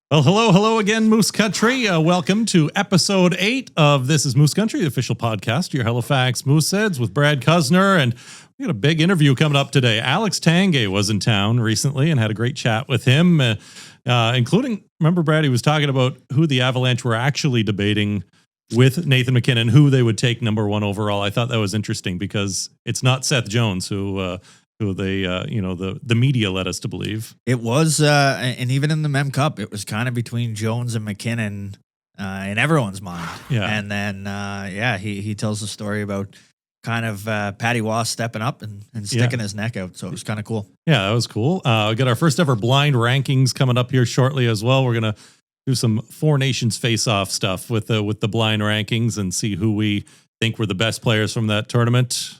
Well, hello again, Moose Country. Welcome to episode 8 of This is Moose Country, the official podcast, your Halifax Mooseheads with Brad Cuzner. And we got a big interview coming up today. Alex Tanguay was in town recently and had a great chat with him, including, remember, Brad, he was talking about who the Avalanche were actually debating with Nathan MacKinnon, who they would take number 1 overall. I thought that was interesting because it's not Seth Jones who they, the media led us to believe. It was, and even in the Mem Cup, it was kind of between Jones and MacKinnon in everyone's mind. Yeah. And then, he tells the story about kind of Patty Waugh stepping up and sticking his neck out. So it was kind of cool. Yeah, that was cool. We got our first ever blind rankings coming up here shortly as well. We're going to do some Four Nations face-off stuff with the blind rankings and see who we think were the best players from that tournament.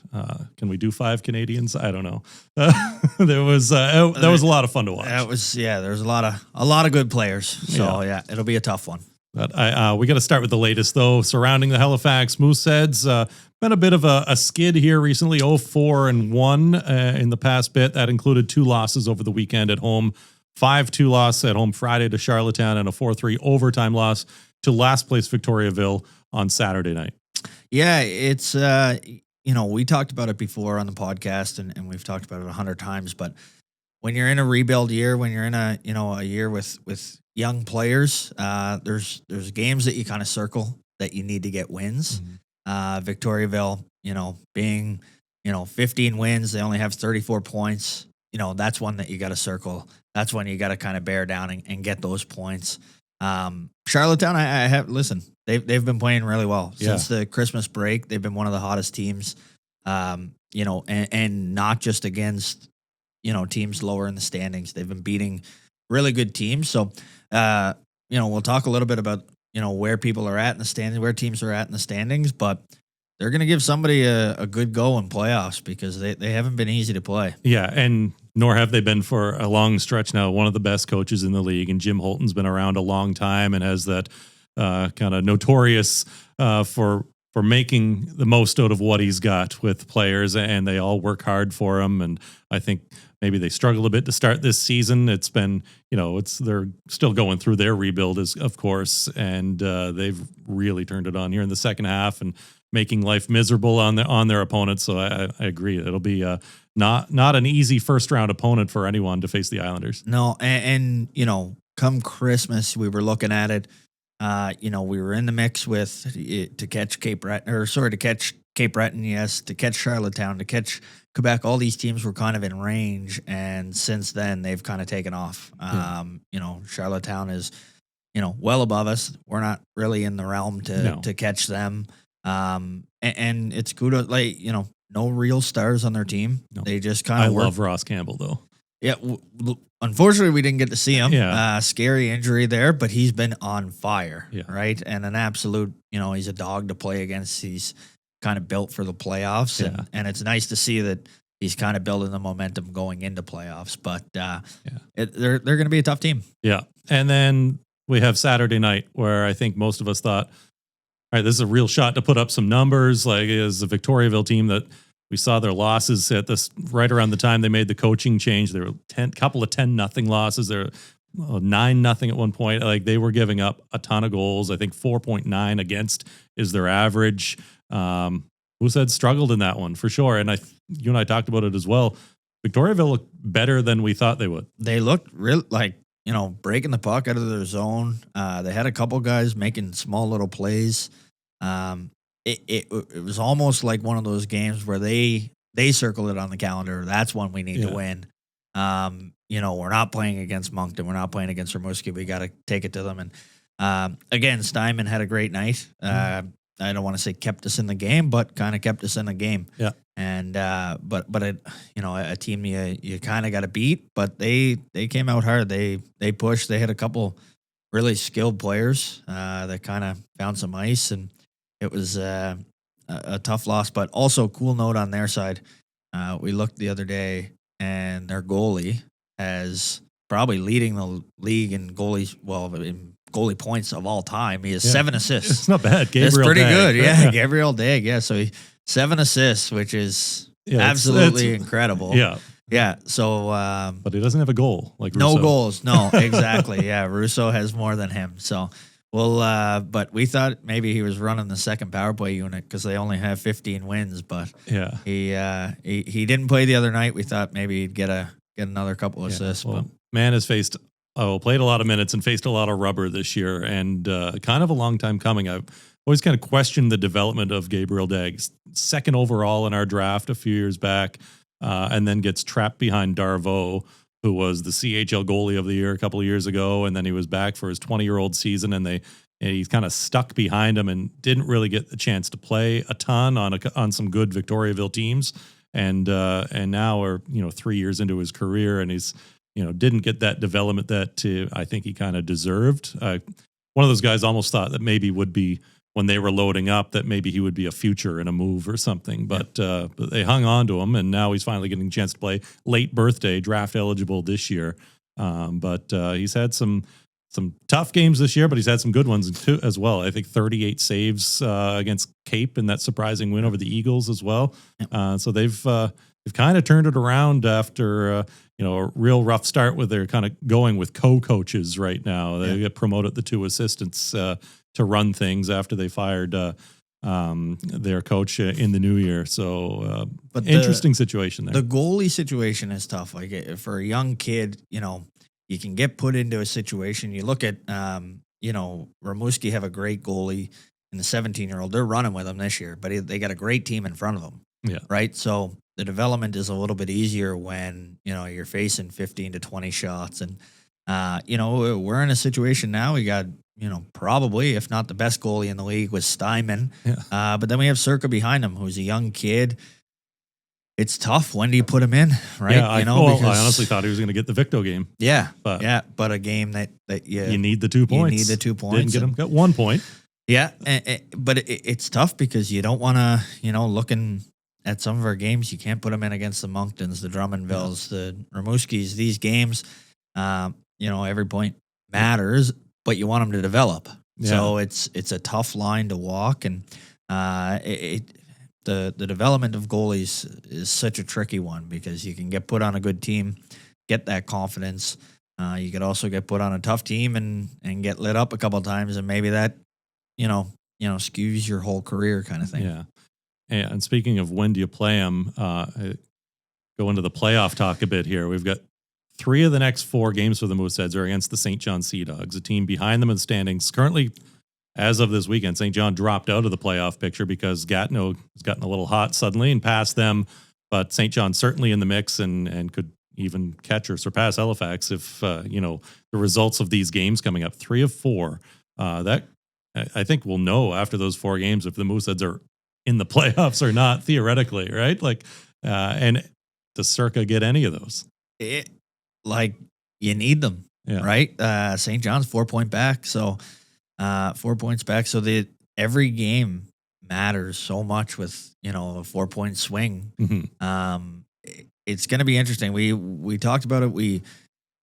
Can we do 5 Canadians? I don't know. That was a lot of fun to watch. There was a lot of good players. So it'll be a tough one. But we got to start with the latest though, surrounding the Halifax Mooseheads. Been a bit of a skid here recently, 0-4-1 in the past bit. That included 2 losses over the weekend at home, 5-2 loss at home Friday to Charlottetown, and a 4-3 overtime loss to last place Victoriaville on Saturday night. Yeah, it's, we talked about it before on the podcast and we've talked about it 100 times, but when you're in a rebuild year, when you're in a year with young players, there's games that you kind of circle that you need to get wins. Mm-hmm. Victoriaville, being, 15 wins, they only have 34 points. That's one that you got to circle. That's when you got to kind of bear down and get those points. Charlottetown, they've been playing really well since the Christmas break. They've been one of the hottest teams, and not just against, teams lower in the standings. They've been beating really good teams. So, we'll talk a little bit about, where people are at in the standings, where teams are at in the standings, but they're going to give somebody a good go in playoffs because they haven't been easy to play. Yeah. And nor have they been for a long stretch now. One of the best coaches in the league, and Jim Holton's been around a long time and has that kind of notorious for making the most out of what he's got with players, and they all work hard for him. And I think maybe they struggled a bit to start this season. It's been, they're still going through their rebuild, of course, and they've really turned it on here in the second half and making life miserable on their opponents. So I agree. It'll be not an easy first round opponent for anyone to face the Islanders. No, and come Christmas, we were looking at it. We were in the mix to catch Cape Breton, yes, to catch Charlottetown, to catch Quebec. All these teams were kind of in range, and since then they've kind of taken off. Charlottetown is, well above us. We're not really in the realm to catch them. And it's good, no real stars on their team. No. They just kind of love Ross Campbell, though. Yeah, unfortunately, we didn't get to see him. Yeah. Scary injury there, but he's been on fire, right? And an absolute, he's a dog to play against. He's kind of built for the playoffs, and it's nice to see that he's kind of building the momentum going into playoffs. But they're going to be a tough team. Yeah, and then we have Saturday night, where I think most of us thought, all right, this is a real shot to put up some numbers. Like, as a Victoriaville team that we saw their losses at this right around the time they made the coaching change. There were couple of 10-0 losses. There were 9-0 at one point. Like, they were giving up a ton of goals. I think 4.9 against is their average. Mooseheads struggled in that one for sure. And you and I talked about it as well. Victoriaville looked better than we thought they would. They looked real breaking the puck out of their zone. They had a couple guys making small little plays. It was almost like one of those games where they circled it on the calendar. That's one we need to win. We're not playing against Moncton. We're not playing against Rimouski. We got to take it to them. And again, Steinman had a great night. I don't want to say kept us in the game, but kind of kept us in the game. Yeah. And but a team you kind of got to beat, but they came out hard. They pushed. They had a couple really skilled players that kind of found some ice, and it was a tough loss. But also, cool note on their side. We looked the other day, and their goalie has probably leading the league in goalie points of all time. He has 7 assists. It's not bad. That's pretty good. Yeah, Gabriel Daigle. Yeah, so 7 assists, which is absolutely incredible. Yeah. Yeah. So, But he doesn't have a goal like no Russo. goals. No, exactly. Yeah. Russo has more than him. So, well, but we thought maybe he was running the second power play unit because they only have 15 wins, but Yeah. he didn't play the other night. We thought maybe he'd get another couple assists, Well, but man has played a lot of minutes and faced a lot of rubber this year, and kind of a long time coming. I've always kind of questioned the development of Gabriel Daggs, second overall in our draft a few years back, and then gets trapped behind Darvo, who was the CHL goalie of the year a couple of years ago, and then he was back for his 20-year-old season, and he's kind of stuck behind him and didn't really get the chance to play a ton on some good Victoriaville teams, and now we're 3 years into his career, and he's didn't get that development that I think he kind of deserved. One of those guys almost thought that maybe would be when they were loading up that maybe he would be a future in a move or something, but they hung on to him, and now he's finally getting a chance to play. Late birthday, draft eligible this year, but he's had some tough games this year, but he's had some good ones too as well. I think 38 saves against Cape in that surprising win over the Eagles as well. So they've kind of turned it around after a real rough start with their kind of going with co-coaches right now. They get promoted the two assistants to run things after they fired their coach in the new year. So, but interesting situation there. The goalie situation is tough. Like for a young kid, you can get put into a situation. You look at, Rimouski have a great goalie and the 17-year-old. They're running with him this year, but they got a great team in front of them. Yeah. Right. So the development is a little bit easier when, you're facing 15 to 20 shots. And, we're in a situation now. We got, probably, if not the best goalie in the league was Steinman. Yeah. But then we have Circa behind him, who's a young kid. It's tough. When do you put him in? Right. Yeah, I honestly thought he was going to get the Victo game. Yeah. But but a game that you need the 2 points. You need the 2 points. Didn't get him. Got 1 point. Yeah. But it's tough because you don't want to, looking at some of our games, you can't put them in against the Monktons, the Drummondvilles, the Rimouskis. These games, every point matters, but you want them to develop. Yeah. So it's a tough line to walk, and the development of goalies is such a tricky one because you can get put on a good team, get that confidence. You could also get put on a tough team and get lit up a couple of times, and maybe that, skews your whole career kind of thing. Yeah. And speaking of when do you play them, go into the playoff talk a bit here. We've got 3 of the next 4 games for the Mooseheads are against the St. John Sea Dogs, a team behind them in the standings. Currently, as of this weekend, St. John dropped out of the playoff picture because Gatineau has gotten a little hot suddenly and passed them. But St. John's certainly in the mix and could even catch or surpass Halifax if, the results of these games coming up. 3 of 4. That I think we'll know after those 4 games if the Mooseheads are in the playoffs or not, theoretically, right? Like, and does Circa get any of those? You need them, Yeah. right? St. John's 4 point back, so 4 points back. So every game matters so much with a 4-point swing. Mm-hmm. It's going to be interesting. We talked about it. We,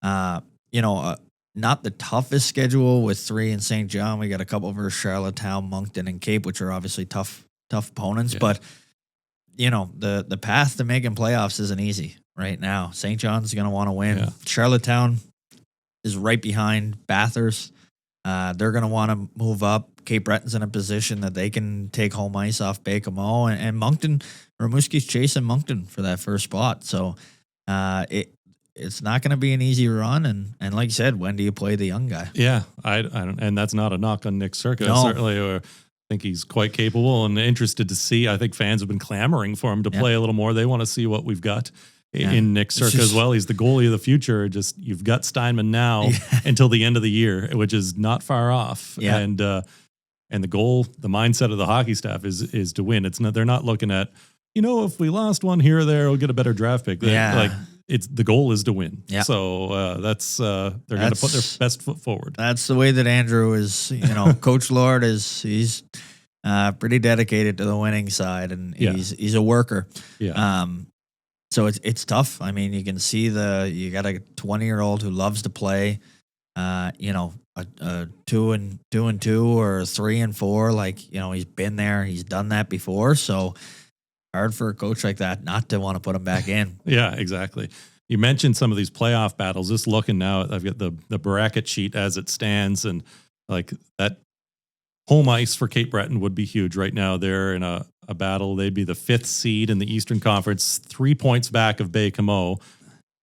not the toughest schedule with 3 in St. John. We got a couple versus Charlottetown, Moncton, and Cape, which are obviously tough opponents. Yeah. But the path to making playoffs isn't easy right now. St. John's going to want to win. Yeah. Charlottetown is right behind Bathurst. They're going to want to move up. Cape Breton's in a position that they can take home ice off Baie-Comeau, and Moncton, Rimouski's chasing Moncton for that first spot. So it's not going to be an easy run. And like you said, when do you play the young guy? Yeah, I don't, and that's not a knock on Nick Circa. No. Certainly, I think he's quite capable and interested to see. I think fans have been clamoring for him to play a little more. They want to see what we've got in Nick Circa as well. He's the goalie of the future. Just you've got Steinman now until the end of the year, which is not far off. Yeah. And the goal, the mindset of the hockey staff is to win. It's not, they're not looking at, if we lost one here or there, we'll get a better draft pick. It's the goal is to win. Yeah. So they're going to put their best foot forward. That's the way that Andrew is. Coach Lord he's pretty dedicated to the winning side, and he's a worker. Yeah. So it's tough. I mean, you can see you got a 20-year-old who loves to play. A 2-2 or 3-4. He's been there. He's done that before. So hard for a coach like that not to want to put him back in. Yeah, exactly. You mentioned some of these playoff battles. Just looking now, I've got the bracket sheet as it stands, and like that home ice for Cape Breton would be huge right now. They're in a battle. They'd be the 5th seed in the Eastern Conference, 3 points back of Bay Camo.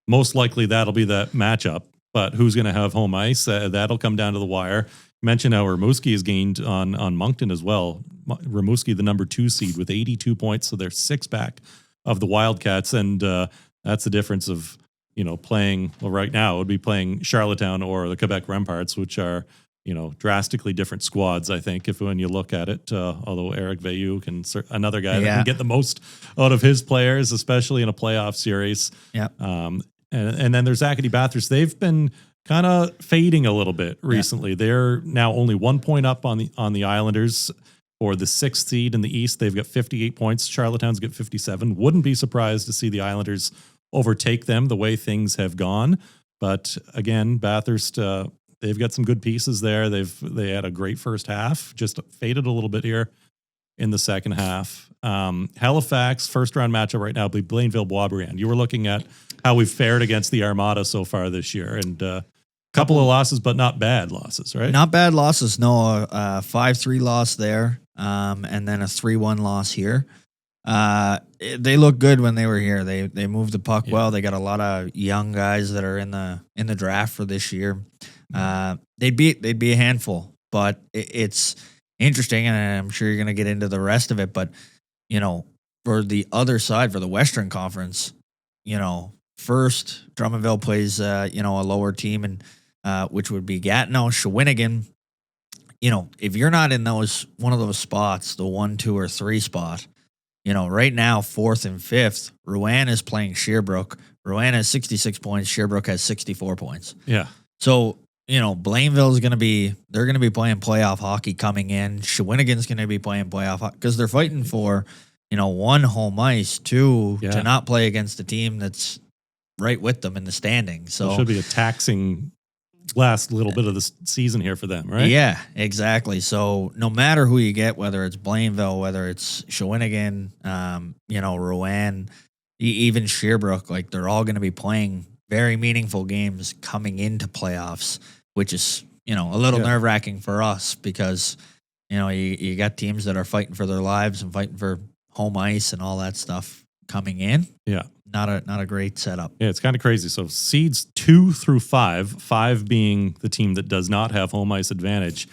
Most likely that'll be the matchup, but who's going to have home ice? That'll come down to the wire. Mention how Rimouski has gained on Moncton as well. Rimouski, the number 2 seed with 82 points, so they're 6 back of the Wildcats, and that's the difference of playing. Well, right now it would be playing Charlottetown or the Quebec Remparts, which are drastically different squads. I think when you look at it, although Eric Veilleux another guy that can get the most out of his players, especially in a playoff series. Yeah. And then there's Acadie Bathurst. They've been kind of fading a little bit recently. Yeah. They're now only 1 point up on the Islanders for the 6th seed in the East. They've got 58 points. Charlottetown's got 57. Wouldn't be surprised to see the Islanders overtake them the way things have gone. But again, Bathurst, they've got some good pieces there. They had a great first half, just faded a little bit here in the second half. Halifax, first round matchup right now, Blainville Boisbriand. You were looking at how we've fared against the Armada so far this year, and a couple of losses, but not bad losses, right? Not bad losses. No, 5-3 loss there, and then a 3-1 loss here. They look good when they were here. They moved the puck well. They got a lot of young guys that are in the draft for this year. They'd be a handful, but it's interesting, and I'm sure you're going to get into the rest of it. But for the other side, for the Western Conference, first Drummondville plays a lower team, and which would be Gatineau, Shawinigan. If you're not in one of those spots, the 1, 2, or 3 spot, right now 4th and 5th, Rouen is playing Sherbrooke. Rouen has 66 points. Sherbrooke has 64 points. Yeah. So Blainville is going to be playing playoff hockey coming in. Shawinigan's going to be playing playoff hockey because they're fighting for, 1, home ice, 2, to not play against a team that's right with them in the standings. So it should be a taxing last little bit of the season here for them, right? Yeah, exactly. So no matter who you get, whether it's Blainville, whether it's Shawinigan, Rouen, even Sherbrooke, like they're all going to be playing very meaningful games coming into playoffs, which is, a little nerve-wracking for us because, you got teams that are fighting for their lives and fighting for home ice and all that stuff coming in. Yeah. Not a great setup. Yeah, it's kind of crazy. So seeds 2 through 5, 5 being the team that does not have home ice advantage,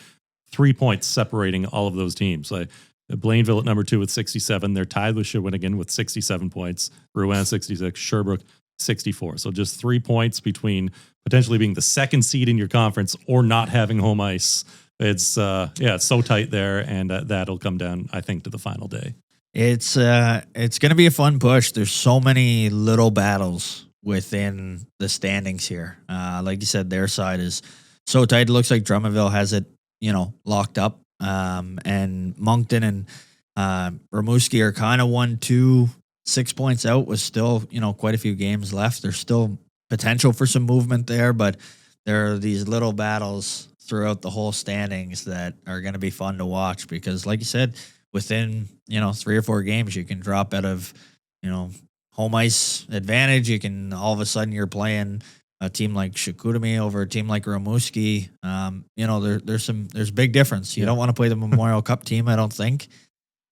3 points separating all of those teams. Like Blainville at number 2 with 67. They're tied with Shawinigan with 67 points. Rouen 66. Sherbrooke 64. So just 3 points between potentially being the 2nd seed in your conference or not having home ice. It's so tight there, and that'll come down, I think, to the final day. It's going to be a fun push. There's so many little battles within the standings here. Like you said, their side is so tight. It looks like Drummondville has it, locked up. And Moncton and Rimouski are kind of 1, 2, 6 points out with still, quite a few games left. There's still potential for some movement there, but there are these little battles throughout the whole standings that are going to be fun to watch because, like you said, within 3 or 4 games, you can drop out of home ice advantage. You can all of a sudden you're playing a team like Chicoutimi over a team like Rimouski. There's big difference. You don't want to play the Memorial Cup team, I don't think.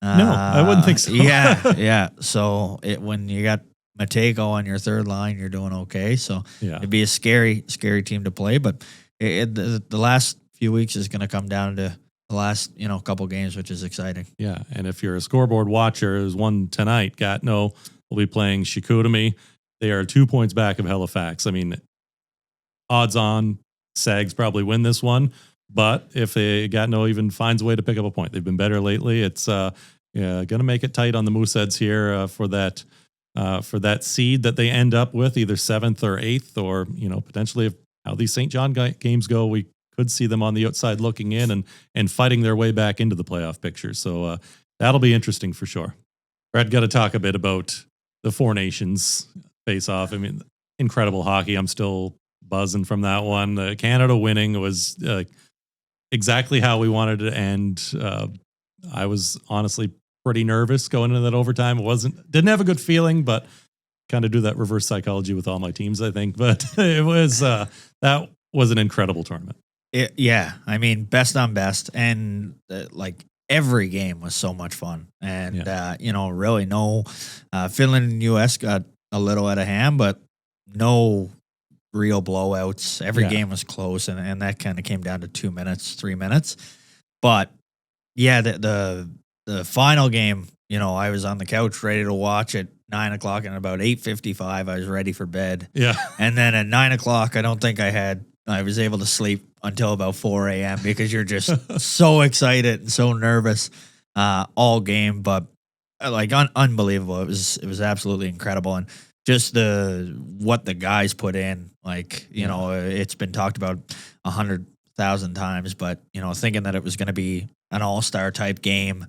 No, I wouldn't think so. Yeah. So when you got Matego on your third line, you're doing okay. So it'd be a scary team to play. But the last few weeks is going to come down to the last, couple games, which is exciting. Yeah, and if you're a scoreboard watcher, there's one tonight. Gatineau will be playing Chicoutimi. They are 2 points back of Halifax. I mean, odds on Sags probably win this one, but if Gatineau even finds a way to pick up a point, they've been better lately. It's going to make it tight on the Mooseheads here for that seed that they end up with, either 7th or 8th, or potentially if how these St. John games go, we could see them on the outside looking in and fighting their way back into the playoff picture. So that'll be interesting for sure. Brad, got to talk a bit about the Four Nations face-off. I mean, incredible hockey. I'm still buzzing from that one. Canada winning was exactly how we wanted it to end. I was honestly pretty nervous going into that overtime. Didn't have a good feeling, but kind of do that reverse psychology with all my teams, I think. But it was that was an incredible tournament. Yeah, I mean, best on best, and like every game was so much fun, and really no Finland and US got a little out of hand, but no real blowouts. Every game was close, and that kind of came down to 2 minutes, 3 minutes. But yeah, the final game, I was on the couch ready to watch at 9 o'clock, and about 8:55, I was ready for bed. Yeah, and then at 9 o'clock, I don't think I was able to sleep until about 4 a.m. because you're just so excited and so nervous all game. But like unbelievable. It was absolutely incredible. And just what the guys put in, like, it's been talked about 100,000 times, but, thinking that it was going to be an all-star type game,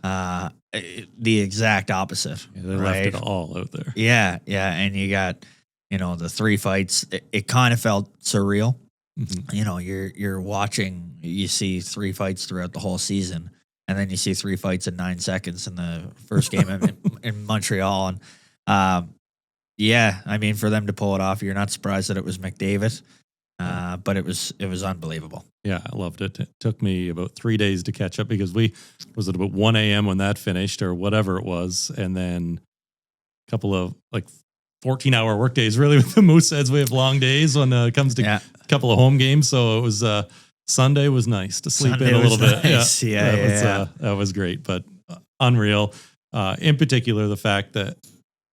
the exact opposite. Yeah, they left it all out there. Yeah. And you got, the 3 fights. It kind of felt surreal. Mm-hmm. You're watching, you see 3 fights throughout the whole season, and then you see 3 fights in 9 seconds in the first game in Montreal. And I mean, for them to pull it off, you're not surprised that it was McDavid, but it was unbelievable. Yeah, I loved it. It took me about 3 days to catch up because was it about 1 a.m. when that finished or whatever it was, and then a couple of 14-hour work days. Really, with the Mooseheads, we have long days when it comes to a couple of home games. So it was Sunday was nice to sleep in a little bit. Nice. Yeah, that was great, but unreal. In particular, the fact that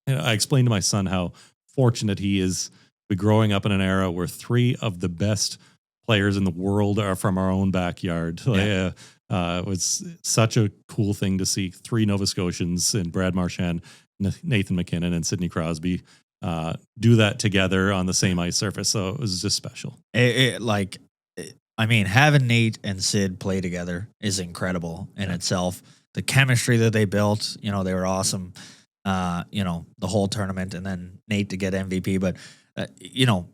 I explained to my son how fortunate he is. We're growing up in an era where 3 of the best players in the world are from our own backyard. It was such a cool thing to see 3 Nova Scotians and Brad Marchand, Nathan McKinnon, and Sidney Crosby do that together on the same ice surface. So it was just special. I mean, having Nate and Sid play together is incredible in itself. The chemistry that they built, they were awesome. The whole tournament, and then Nate to get MVP. But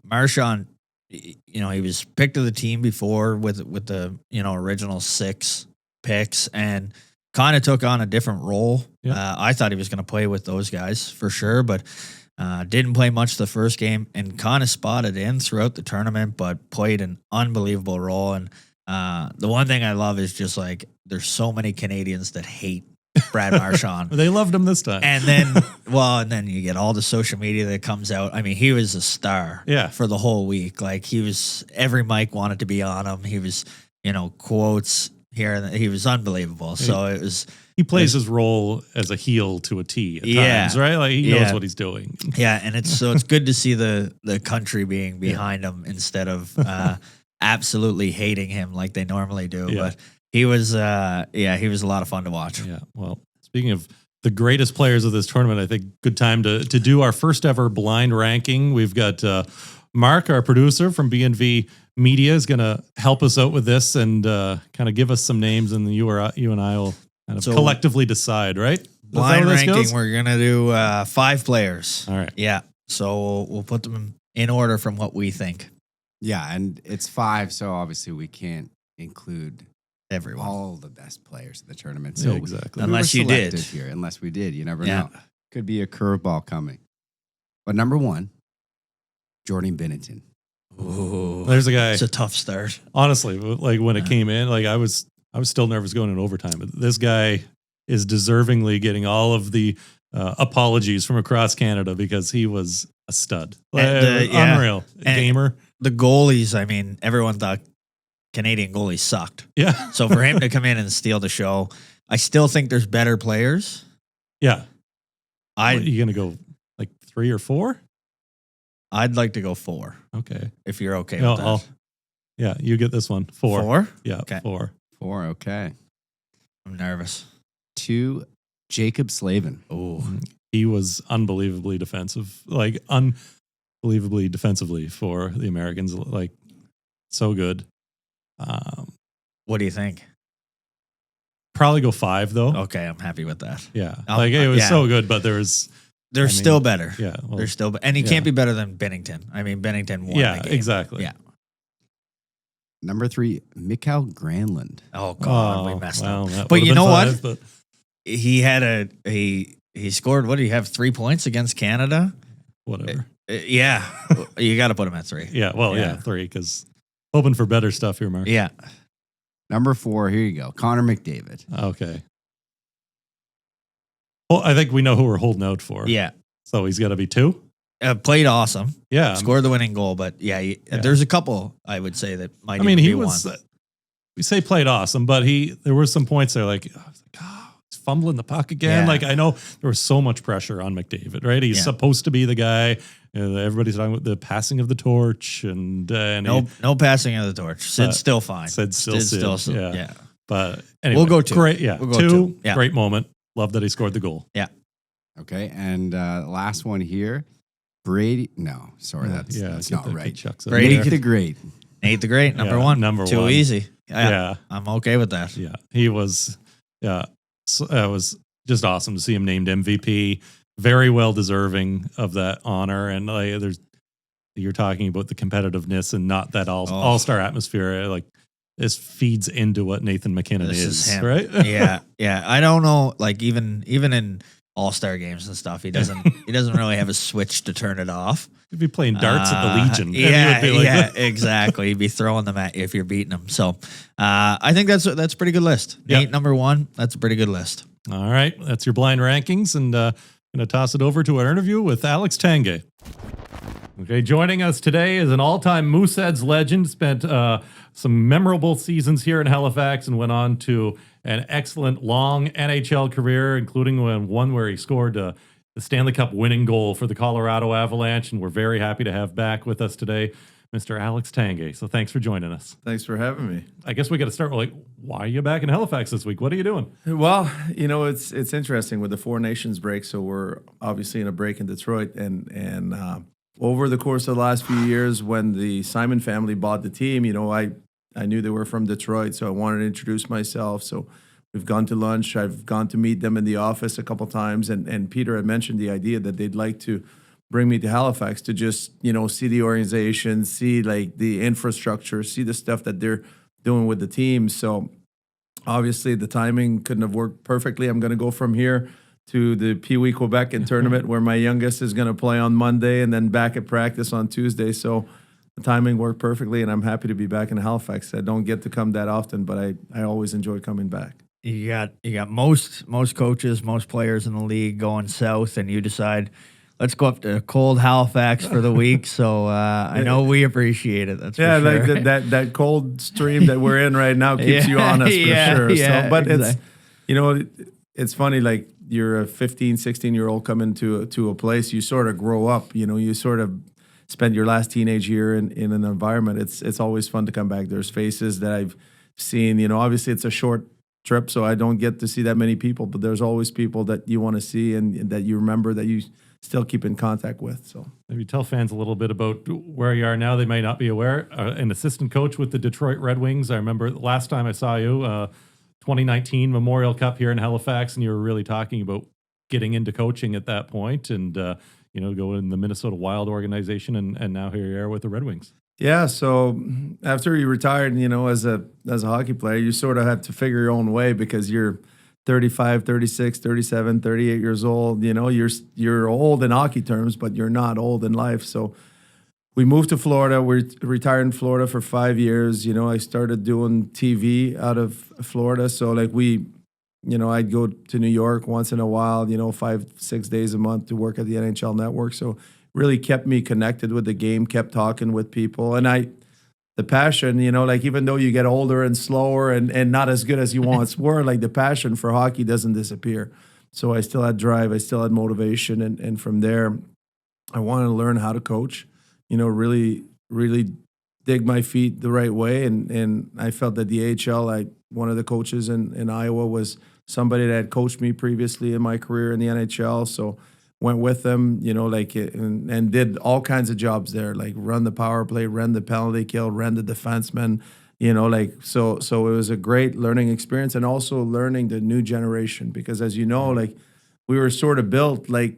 Marchand, he was picked to the team before with the original 6 picks, and kind of took on a different role. I thought he was going to play with those guys for sure, but didn't play much the first game, and kind of spotted in throughout the tournament, but played an unbelievable role. And the one thing I love is just there's so many Canadians that hate Brad Marchand. They loved him this time. And then you get all the social media that comes out. I mean, he was a star for the whole week. Every mic wanted to be on him. He was, quotes here, and he was unbelievable. So he plays his role as a heel to a T at times, right? He knows what he's doing. Yeah, and it's good to see the country being behind him instead of absolutely hating him like they normally do. Yeah. But he was a lot of fun to watch. Yeah. Well, speaking of the greatest players of this tournament, I think good time to do our first ever blind ranking. We've got Mark, our producer from B&V Media, is going to help us out with this and kind of give us some names, and you and I will kind of collectively decide, right? Blind ranking, we're going to do 5 players. All right. Yeah. So we'll put them in order from what we think. Yeah, and it's 5, so obviously we can't include everyone, all the best players of the tournament. So exactly. Unless we did, you never know. Could be a curveball coming. But number 1, Jordan Binnington. Ooh, there's a guy. It's a tough start. Honestly, when it came in, I was still nervous going in overtime, but this guy is deservingly getting all of the apologies from across Canada because he was a stud. Unreal. Gamer. The goalies, I mean, everyone thought Canadian goalies sucked. Yeah. So for him to come in and steal the show, I still think there's better players. Yeah. You going to go 3 or 4? I'd like to go 4. Okay. If you're okay with that. Yeah, you get this one. 4. 4? Yeah, okay. 4. 4, okay. I'm nervous. 2, Jacob Slavin. Oh, he was unbelievably defensive. Unbelievably defensively for the Americans. So good. What do you think? Probably go 5 though. Okay, I'm happy with that. Yeah, it was so good, but there's still better. Yeah, they're still, and he can't be better than Binnington. I mean, Binnington won. Yeah, the game. exactly. Yeah. Number 3, Mikael Granlund. Oh God, we messed up. But you know what? he had he scored. What do you have? 3 points against Canada. Whatever. Yeah, you got to put him at 3. Yeah. Well, yeah 3 because hoping for better stuff here, Mark. Yeah. Number 4, here you go. Connor McDavid. Okay. Well, I think we know who we're holding out for. Yeah. So he's got to be 2. Played awesome. Yeah. Scored the winning goal, but there's a couple I would say that might. I mean, even he be was. one. We say played awesome, but there were some points there like, I was like, he's fumbling the puck again. Yeah. Like I know there was so much pressure on McDavid, right? He's supposed to be the guy. Everybody's talking about the passing of the torch and no passing of the torch. Sid's still fine. Sid's still Sid. Yeah. But anyway, We'll go 2. Great, yeah. We'll go 2. Yeah. Great moment. Love that he scored the goal. Yeah. Okay, and last one here, Brady. No, sorry, that's not right. Brady Nate the Great. Nate the Great, number 1. Number Too 1. easy. Yeah. I'm okay with that. Yeah, he was. Yeah, so, it was just awesome to see him named MVP. Very well deserving of that honor. And you're talking about the competitiveness and not that all-star atmosphere. Like this feeds into what Nathan McKinnon is him. right? Yeah. I don't know. Like even in all-star games and stuff, he doesn't really have a switch to turn it off. He'd be playing darts at the Legion. Yeah, exactly. He'd be throwing them at you if you're beating him. So I think that's a pretty good list. Yep. Nate, number 1, that's a pretty good list. All right, that's your blind rankings, and going to toss it over to our interview with Alex Tanguay. Okay, joining us today is an all-time Mooseheads legend, spent some memorable seasons here in Halifax and went on to an excellent long NHL career, including one where he scored the Stanley Cup winning goal for the Colorado Avalanche, and we're very happy to have back with us today Mr. Alex Tanguay. So thanks for joining us. Thanks for having me. I guess we got to start with why are you back in Halifax this week? What are you doing? Well, it's interesting with the Four Nations break. So we're obviously in a break in Detroit, and over the course of the last few years, when the Simon family bought the team, I knew they were from Detroit, so I wanted to introduce myself. So we've gone to lunch. I've gone to meet them in the office a couple times, and Peter had mentioned the idea that they'd like to bring me to Halifax to just, see the organization, see like the infrastructure, see the stuff that they're doing with the team. So obviously the timing couldn't have worked perfectly. I'm going to go from here to the Pee Wee Quebecan tournament where my youngest is going to play on Monday and then back at practice on Tuesday. So the timing worked perfectly, and I'm happy to be back in Halifax. I don't get to come that often, but I always enjoy coming back. You got most coaches, most players in the league going south, and you decide, let's go up to cold Halifax for the week. So I know we appreciate it. That's for sure. Like that cold stream that we're in right now keeps you honest for sure. Yeah, so, but exactly. it's funny. Like you're a 15, 16-year-old coming to a place, you sort of grow up. You sort of spend your last teenage year in an environment. It's always fun to come back. There's faces that I've seen. Obviously it's a short trip, so I don't get to see that many people. But there's always people that you want to see and that you remember that you still keep in contact with. So maybe tell fans a little bit about where you are now. They may not be aware. An assistant coach with the Detroit Red Wings. I remember the last time I saw you, 2019 Memorial Cup here in Halifax, and you were really talking about getting into coaching at that point and, go in the Minnesota Wild organization. And now here you are with the Red Wings. Yeah. So after you retired, as a hockey player, you sort of have to figure your own way because you're 35, 36, 37, 38 years old. You're old in hockey terms, but you're not old in life. So we moved to Florida. We retired in Florida for 5 years. I started doing TV out of Florida. So I'd go to New York once in a while, 5-6 days a month to work at the NHL Network. So really kept me connected with the game, kept talking with people. And the passion, even though you get older and slower and not as good as you once were, like the passion for hockey doesn't disappear. So I still had drive, I still had motivation. And from there, I wanted to learn how to coach, really, really dig my feet the right way. And I felt that the AHL, one of the coaches in Iowa was somebody that had coached me previously in my career in the NHL. So went with them, and did all kinds of jobs there, like run the power play, run the penalty kill, run the defenseman, so it was a great learning experience and also learning the new generation because as you know, we were sort of built like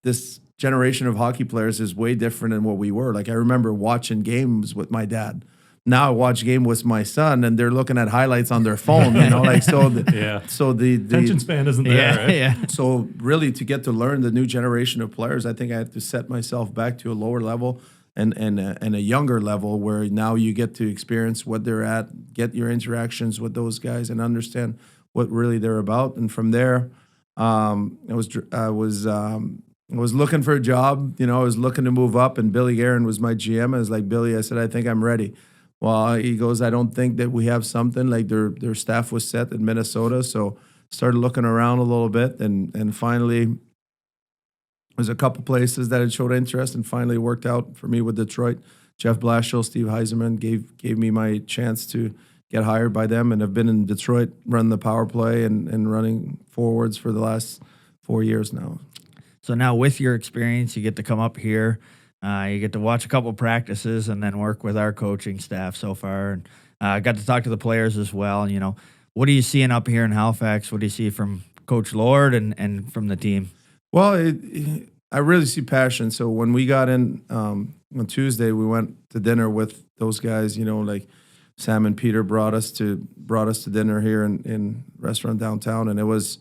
this generation of hockey players is way different than what we were. Like I remember watching games with my dad, now I watch game with my son, and they're looking at highlights on their phone. Like so. The attention span isn't there. Right? Yeah. So really, to get to learn the new generation of players, I think I have to set myself back to a lower level and a younger level where now you get to experience what they're at, get your interactions with those guys, and understand what really they're about. And from there, I was looking for a job. I was looking to move up, and Billy Guerin was my GM. I was like, Billy, I said, I think I'm ready. Well, he goes, I don't think that we have something. Like their staff was set in Minnesota, so started looking around a little bit, and finally, there's a couple places that had showed interest, and finally worked out for me with Detroit. Jeff Blashill, Steve Yzerman gave me my chance to get hired by them, and have been in Detroit, run the power play and running forwards for the last 4 years now. So now with your experience, you get to come up here. You get to watch a couple practices and then work with our coaching staff so far. And I got to talk to the players as well. And, what are you seeing up here in Halifax? What do you see from Coach Lord and from the team? Well, I really see passion. So when we got in on Tuesday, we went to dinner with those guys. Like Sam and Peter brought us to dinner here in restaurant downtown, and it was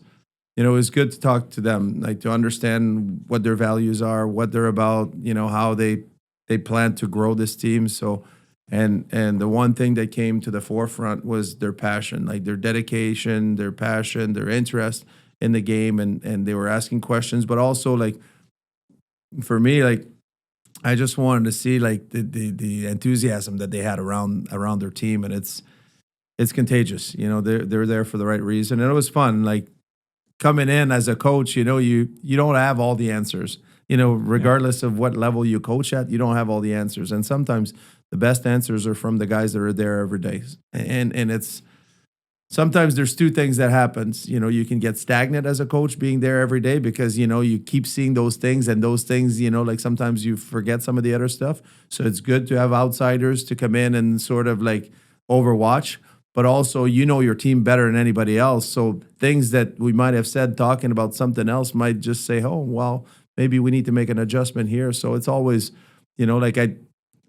good to talk to them, like to understand what their values are, what they're about, how they plan to grow this team. So, and the one thing that came to the forefront was their passion, like their dedication, their passion, their interest in the game, and they were asking questions, but also like for me, like I just wanted to see like the enthusiasm that they had around their team, and it's contagious. They're there for the right reason, and it was fun. Like coming in as a coach, you don't have all the answers. Regardless of what level you coach at, you don't have all the answers, and sometimes the best answers are from the guys that are there every day. And it's sometimes there's two things that happens. You can get stagnant as a coach being there every day because, you keep seeing those things, and those things, like sometimes you forget some of the other stuff. So it's good to have outsiders to come in and sort of like overwatch, but also, your team better than anybody else. So things that we might have said talking about something else might just say, oh, well, maybe we need to make an adjustment here. So it's always, like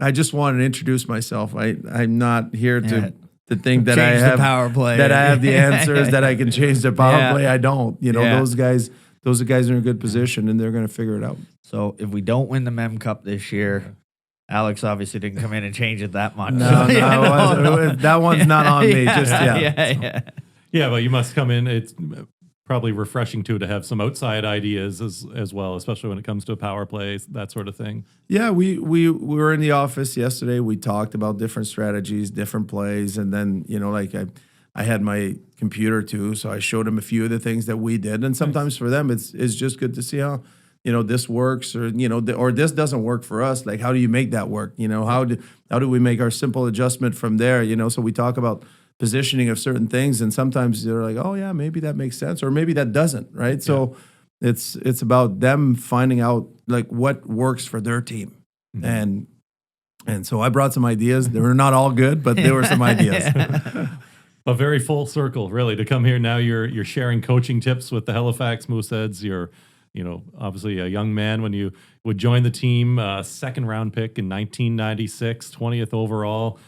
I just wanted to introduce myself. I'm not here to think that I have the power play. That I have the answers, that I can change the power play. I don't. Those guys are in a good position, and they're going to figure it out. So if we don't win the Mem Cup this year, Alex obviously didn't come in and change it that much. No, that one's not on me just yet. Yeah, but you must come in. It's probably refreshing to have some outside ideas as well, especially when it comes to power plays, that sort of thing. Yeah, we were in the office yesterday. We talked about different strategies, different plays, and then like I had my computer too, so I showed them a few of the things that we did. And sometimes for them, it's just good to see how this works, or or this doesn't work for us. Like, how do you make that work? How do we make our simple adjustment from there? So we talk about positioning of certain things, and sometimes they're like, oh yeah, maybe that makes sense, or maybe that doesn't, right? Yeah. So it's about them finding out like what works for their team. Mm-hmm. And so I brought some ideas. They were not all good, but there were some ideas. A very full circle, really, to come here now. You're sharing coaching tips with the Halifax Mooseheads. You're obviously a young man when you would join the team, second round pick in 1996, 20th overall.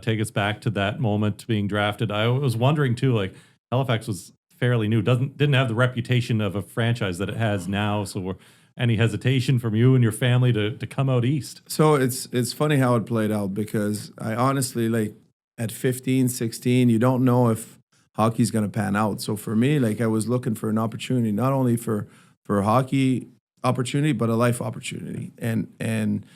Take us back to that moment being drafted. I was wondering too, like Halifax was fairly new, didn't have the reputation of a franchise that it has now. So any hesitation from you and your family to come out east? So it's funny how it played out, because I honestly, like at 15, 16, you don't know if hockey's going to pan out. So for me, like I was looking for an opportunity, not only for a hockey opportunity, but a life opportunity. And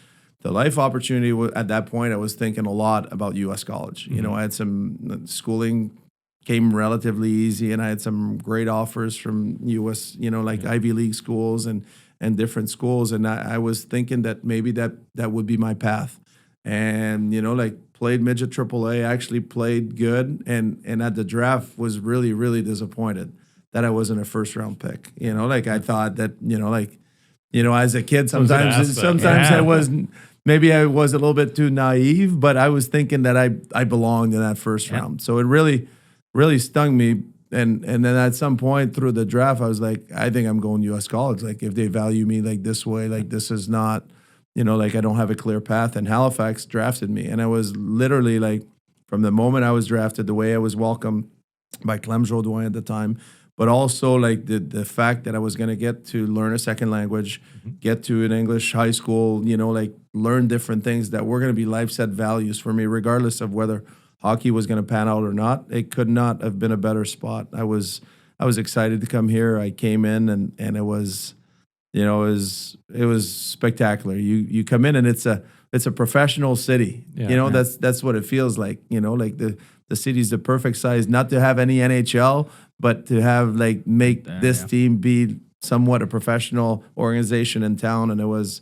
the life opportunity, at that point, I was thinking a lot about U.S. college. Mm-hmm. I had some schooling came relatively easy, and I had some great offers from U.S., Ivy League schools and different schools. And I was thinking that maybe that would be my path. And, played midget AAA, actually played good. And at the draft was really, really disappointed that I wasn't a first round pick. I thought that, as a kid, sometimes I wasn't. Maybe I was a little bit too naive, but I was thinking that I belonged in that first round. So it really, really stung me. And then at some point through the draft, I was like, I think I'm going U.S. college. Like if they value me like this way, like this is not like I don't have a clear path. And Halifax drafted me. And I was literally like, from the moment I was drafted, the way I was welcomed by Clem Jodoin at the time, but also like the fact that I was going to get to learn a second language, get to an English high school, like learn different things that were going to be life set values for me, regardless of whether hockey was going to pan out or not. It could not have been a better spot. I was excited to come here. I came in and it was, it was spectacular. You come in and it's a professional city. That's what it feels like. Like the city's the perfect size, not to have any NHL, but to have make this team be somewhat a professional organization in town. And it was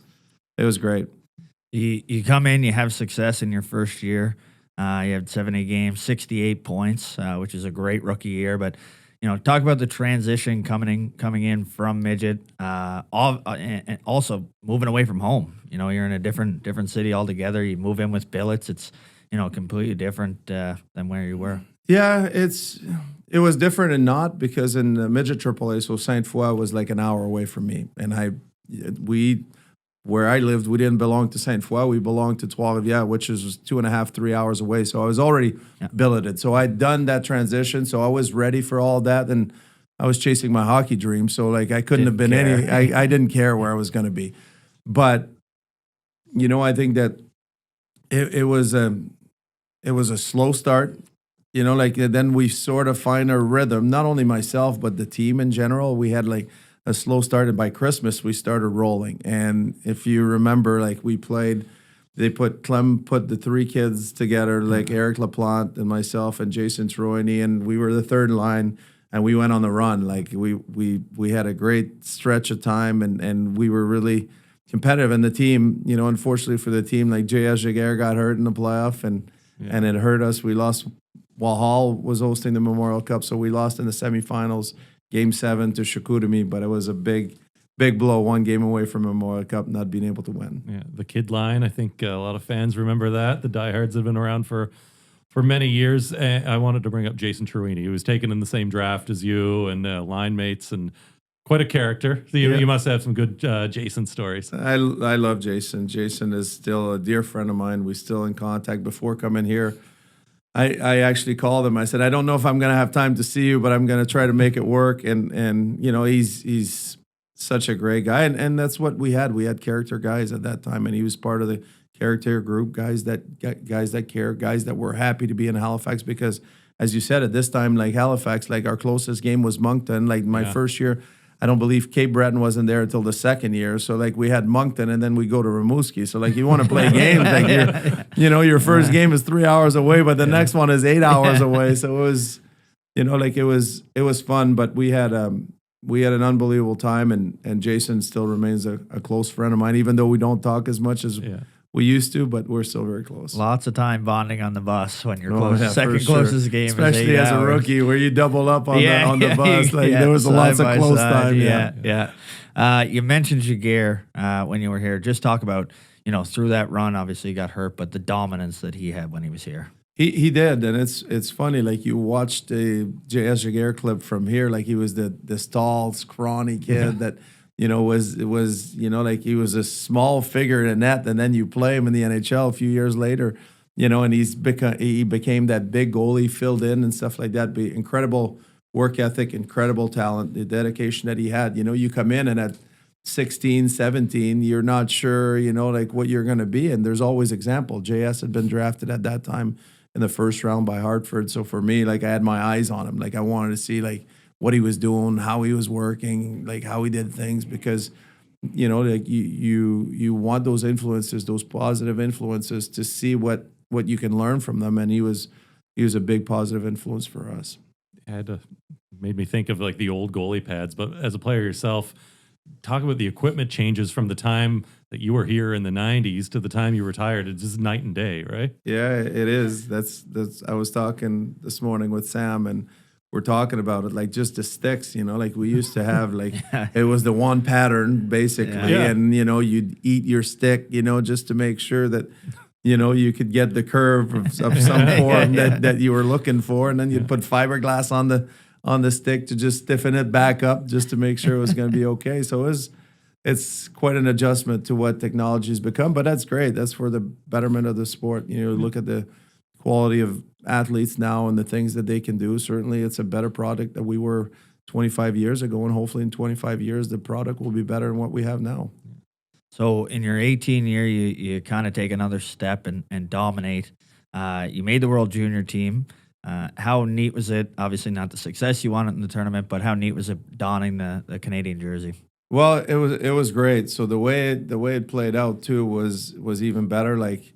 great. You come in, you have success in your first year. You had 70 games, 68 points, which is a great rookie year. But talk about the transition coming in from midget, and also moving away from home. You're in a different city altogether. You move in with billets. It's completely different than where you were. Yeah, it was different and not, because in the midget AAA, so Sainte Foy was like an hour away from me, and where I lived, we didn't belong to Sainte Foy. We belonged to Trois-Rivières, which is 2.5, 3 hours away. So I was already billeted. So I'd done that transition. So I was ready for all that. And I was chasing my hockey dream. So I couldn't have been I didn't care where I was going to be. But, I think that it was a slow start. Then we sort of find a rhythm, not only myself, but the team in general. We had a slow start, and by Christmas we started rolling. And if you remember, Clem put the three kids together, Eric Laplante and myself and Jason Troyne, and we were the third line, and we went on the run. We had a great stretch of time, and we were really competitive. And the team, unfortunately for the team, J.S. Giguère got hurt in the playoff, and it hurt us. We lost while Hall was hosting the Memorial Cup, so we lost in the semifinals. Game 7 to Chicoutimi, but it was a big blow, one game away from Memorial Cup, not being able to win. Yeah, the kid line, I think a lot of fans remember that. The diehards have been around for many years. I wanted to bring up Jason Troyne. He was taken in the same draft as you, and line mates, and quite a character. So you must have some good Jason stories. I love Jason. Jason is still a dear friend of mine. We're still in contact. Before coming here, I actually called him. I said, I don't know if I'm going to have time to see you, but I'm going to try to make it work. And he's such a great guy. And that's what we had. We had character guys at that time, and he was part of the character group, guys that care, guys that were happy to be in Halifax, because, as you said, at this time, Halifax, our closest game was Moncton. My first year, I don't believe Cape Breton wasn't there until the second year. So we had Moncton, and then we go to Rimouski. So you want to play games, your first game is 3 hours away, but the next one is 8 hours away. So it was, it was fun. But we had an unbelievable time, and Jason still remains a close friend of mine, even though we don't talk as much as we used to, but we're still very close. Lots of time bonding on the bus when you're close. Second closest game, especially as a rookie, where you double up on the bus. There was lots of close time. You mentioned Giguère when you were here. Just talk about through that run. Obviously, he got hurt, but the dominance that he had when he was here. He did, and it's funny. You watched the J.S. Giguère clip from here. He was the tall, scrawny kid that. Was he was a small figure in a net, and then you play him in the NHL a few years later, and he became that big goalie, filled in and stuff like that. But incredible work ethic, incredible talent, the dedication that he had. You come in, and at 16, 17, you're not sure, what you're going to be, and there's always example. JS had been drafted at that time in the first round by Hartford, so for me, I had my eyes on him. I wanted to see what he was doing, how he was working, how he did things, because you want those influences, those positive influences, to see what you can learn from them, and he was a big positive influence for us. Made me think of the old goalie pads, but as a player yourself, talk about the equipment changes from the time that you were here in the 90s to the time you retired. It's just night and day, right? Yeah, it is. That's I was talking this morning with Sam, and we're talking about it, just the sticks, we used to have, it was the one pattern, basically. And, you'd eat your stick, just to make sure that, you could get the curve of some form that you were looking for. And then you'd put fiberglass on the stick to just stiffen it back up, just to make sure it was going to be okay. So it's quite an adjustment to what technology has become, but that's great. That's for the betterment of the sport. Look at the quality of athletes now and the things that they can do. Certainly, it's a better product than we were 25 years ago, and hopefully in 25 years, the product will be better than what we have now. So in your 18 year, you kind of take another step and dominate. You made the World Junior team. How neat was it? Obviously, not the success you wanted in the tournament, but how neat was it donning the Canadian jersey? Well, it was great. So the way it played out too was even better. Like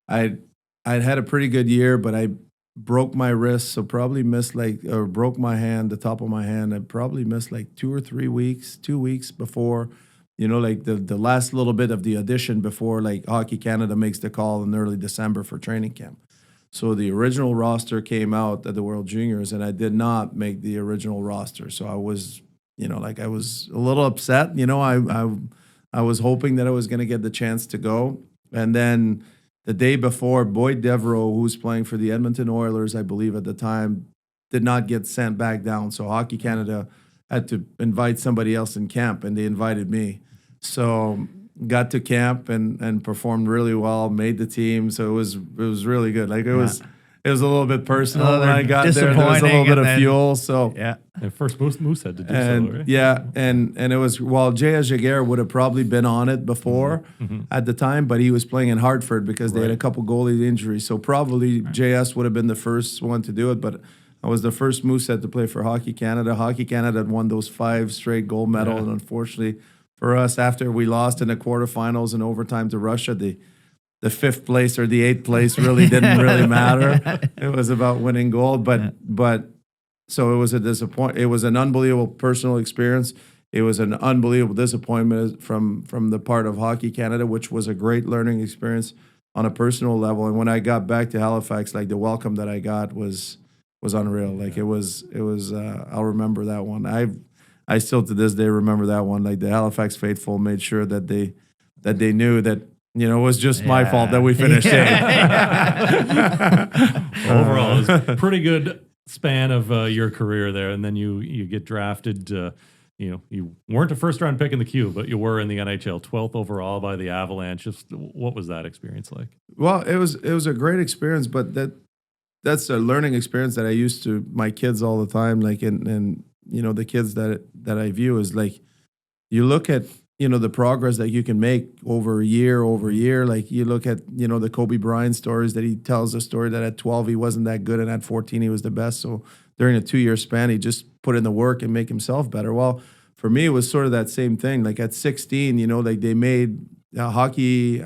I'd had a pretty good year, but I broke my wrist, so probably missed or broke my hand, the top of my hand. I probably missed like 2 or 3 weeks, 2 weeks before, like the last little bit of the audition before like Hockey Canada makes the call in early December for training camp. So the original roster came out at the World Juniors, and I did not make the original roster. So I was, I was a little upset. I was hoping that I was going to get the chance to go. And then the day before, Boyd Devereaux, who's playing for the Edmonton Oilers, I believe at the time, did not get sent back down. So Hockey Canada had to invite somebody else in camp, and they invited me. So got to camp and performed really well, made the team. So it was really good. Like it was a little bit personal when I got there. There was a little bit of fuel. So And first Moosehead to do and so, right? and it was, J.S. Jaguar would have probably been on it before at the time, but he was playing in Hartford because they had a couple goalie injuries. So probably J.S. would have been the first one to do it, but I was the first Moosehead to play for Hockey Canada. Hockey Canada had won those 5 straight gold medals, and unfortunately for us, after we lost in the quarterfinals and overtime to Russia, the 5th place or the 8th place really didn't really matter. It was about winning gold, but so it was a disappointment. It was an unbelievable personal experience. It was an unbelievable disappointment from the part of Hockey Canada, which was a great learning experience on a personal level. And when I got back to Halifax, like the welcome that I got was unreal. Like it was. I'll remember that one. I still to this day remember that one. Like the Halifax faithful made sure that they knew that it was just my fault that we finished 8th. Overall, it was a pretty good span of your career there, and then you get drafted. You weren't a first round pick in the Q, but you were in the NHL, 12th overall by the Avalanche. Just what was that experience like? Well, it was a great experience, but that's a learning experience that I used to my kids all the time. Like and the kids that I view is like you look at the progress that you can make over year. Like you look at the Kobe Bryant stories that he tells a story that at 12 he wasn't that good and at 14 he was the best. So during a 2-year span he just put in the work and make himself better. Well, for me it was sort of that same thing. Like at 16, like they made hockey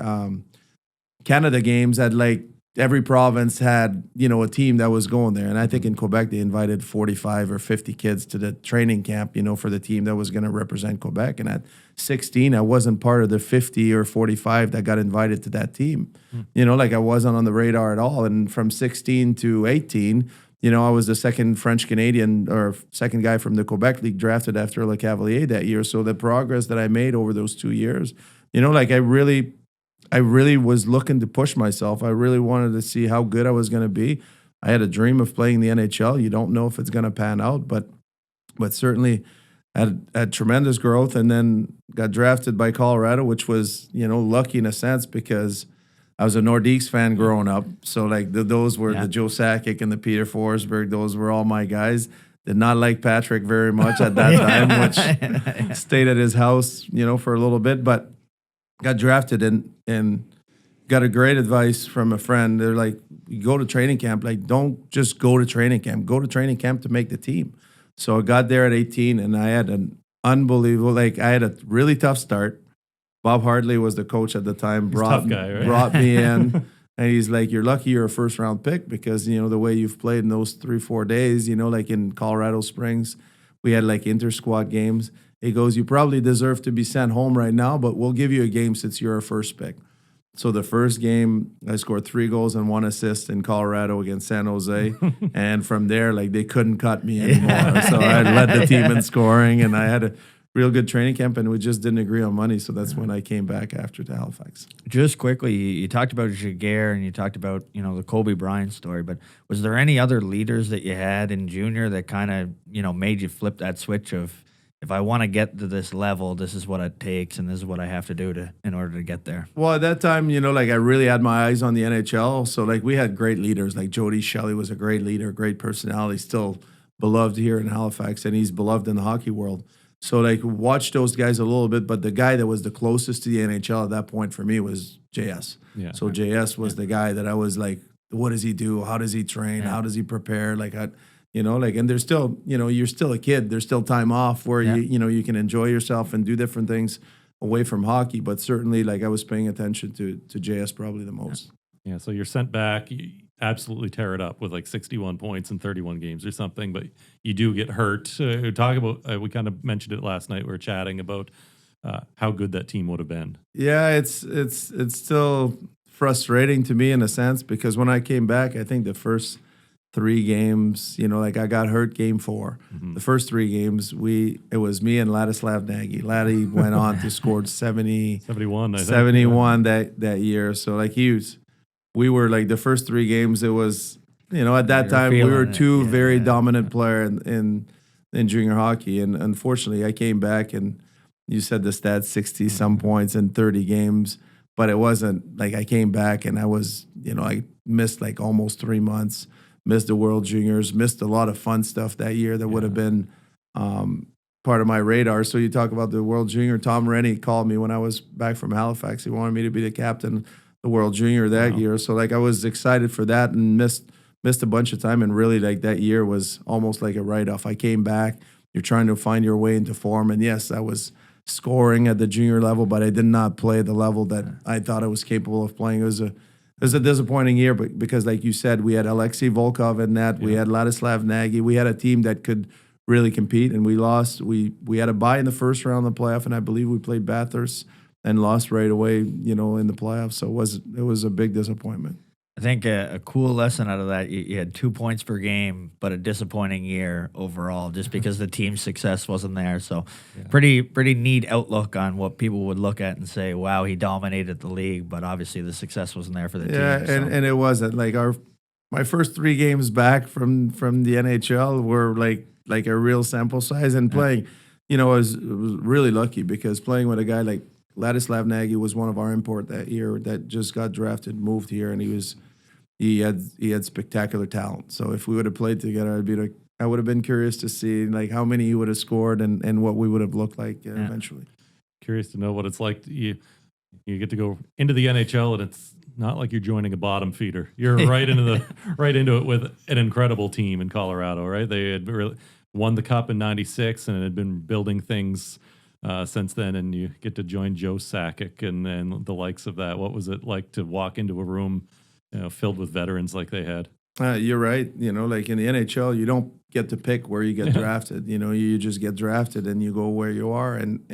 Canada games at like every province had, a team that was going there. And I think in Quebec, they invited 45 or 50 kids to the training camp, for the team that was going to represent Quebec. And at 16, I wasn't part of the 50 or 45 that got invited to that team. Like I wasn't on the radar at all. And from 16 to 18, I was the second French Canadian or second guy from the Quebec League drafted after Le Cavalier that year. So the progress that I made over those 2 years, like I really was looking to push myself. I really wanted to see how good I was going to be. I had a dream of playing the NHL. You don't know if it's going to pan out, but certainly had tremendous growth, and then got drafted by Colorado, which was, lucky in a sense because I was a Nordiques fan growing up. So like those were the Joe Sakic and the Peter Forsberg. Those were all my guys. Did not like Patrick very much at that time, which stayed at his house, for a little bit, but got drafted and got a great advice from a friend. They're like, you go to training camp, like don't just go to training camp. Go to training camp to make the team. So I got there at 18 and I had an unbelievable, I had a really tough start. Bob Hartley was the coach at the time, brought me in. And he's like, you're lucky you're a first round pick because, the way you've played in those 3-4 days, like in Colorado Springs, we had like inter-squad games. He goes, you probably deserve to be sent home right now, but we'll give you a game since you're a first pick. So the first game, I scored 3 goals and 1 assist in Colorado against San Jose. And from there, they couldn't cut me anymore. So I led the team in scoring, and I had a real good training camp, and we just didn't agree on money. So that's when I came back after to Halifax. Just quickly, you talked about Jaguar and you talked about, the Kobe Bryant story, but was there any other leaders that you had in junior that kind of, made you flip that switch of, if I want to get to this level, this is what it takes, and this is what I have to do in order to get there. Well, at that time, like I really had my eyes on the NHL. So like we had great leaders. Like Jody Shelley was a great leader, great personality, still beloved here in Halifax, and he's beloved in the hockey world. So like watch those guys a little bit, but the guy that was the closest to the NHL at that point for me was JS. Yeah. So JS was the guy that I was like, what does he do? How does he train? How does he prepare? Like and there's still, you're still a kid. There's still time off where you can enjoy yourself and do different things away from hockey. But certainly, like I was paying attention to JS probably the most. Yeah. So you're sent back. You absolutely tear it up with like 61 points in 31 games or something, but you do get hurt. We kind of mentioned it last night. We were chatting about how good that team would have been. Yeah, it's still frustrating to me in a sense because when I came back, I think the first 3 games, like I got hurt game 4. Mm-hmm. The first 3 games, it was me and Ladislav Nagy. Laddie went on to score 71, I think. 71 that year. So like we were like the first 3 games, it was, at that time we were 2 very dominant player in junior hockey. And unfortunately I came back and you said the stats, 60 some points in 30 games. But it wasn't like I came back and I was, I missed like almost 3 months, missed the World Juniors, missed a lot of fun stuff that year that would have been part of my radar. So you talk about the World Junior. Tom Rennie called me when I was back from Halifax. He wanted me to be the captain of the World Junior that year. So like I was excited for that and missed a bunch of time. And really like that year was almost like a write-off. I came back. You're trying to find your way into form. And yes, I was scoring at the junior level, but I did not play the level that I thought I was capable of playing. It was a disappointing year, but because like you said, we had Alexei Volkov in net, we had Ladislav Nagy, we had a team that could really compete, and we lost. We had a bye in the first round of the playoff, and I believe we played Bathurst and lost right away, in the playoffs. So it was a big disappointment. I think a cool lesson out of that, you had 2 points per game, but a disappointing year overall, just because the team's success wasn't there. So pretty neat outlook on what people would look at and say, wow, he dominated the league, but obviously the success wasn't there for the team. Yeah, and it wasn't. Like my first 3 games back from the NHL were like a real sample size, and playing, I was really lucky because playing with a guy like Ladislav Nagy was one of our import that year that just got drafted, moved here, and he had spectacular talent. So if we would have played together, I would have been curious to see like how many he would have scored and what we would have looked like eventually. Curious to know what it's like. You get to go into the NHL, and it's not like you're joining a bottom feeder. You're right into it with an incredible team in Colorado, right? They had really won the Cup in '96 and had been building things since then, and you get to join Joe Sakic and the likes of that. What was it like to walk into a room filled with veterans like they had? You're right. Like in the NHL, you don't get to pick where you get drafted. You just get drafted and you go where you are. And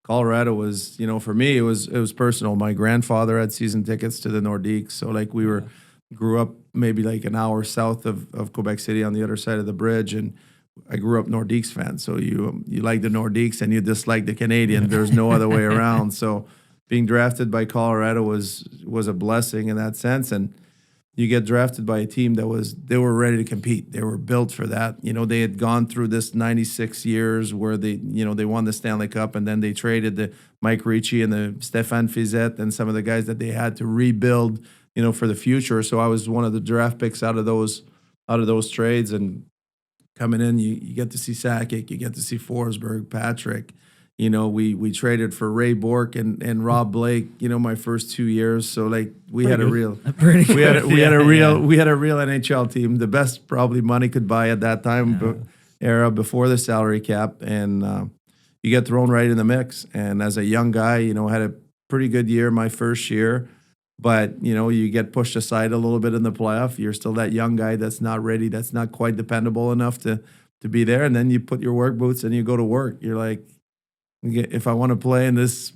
Colorado was, for me, it was personal. My grandfather had season tickets to the Nordiques. So like grew up maybe like an hour south of Quebec City on the other side of the bridge. And I grew up Nordiques fan. So you like the Nordiques and you dislike the Canadian. There's no other way around. So being drafted by Colorado was a blessing in that sense. And you get drafted by a team they were ready to compete. They were built for that. They had gone through this 96 years where they won the Stanley Cup, and then they traded the Mike Ricci and the Stéphane Fiset and some of the guys that they had to rebuild, for the future. So I was one of the draft picks out of those trades, and coming in, you get to see Sakic, you get to see Forsberg, Patrick. We traded for Ray Bourque and Rob Blake, my first 2 years. So like we had a real NHL team, the best probably money could buy at that time era before the salary cap, and you get thrown right in the mix. And as a young guy, had a pretty good year my first year, but you get pushed aside a little bit in the playoff. You're still that young guy that's not ready, that's not quite dependable enough to be there, and then you put your work boots and you go to work. You're like, if I want to play in these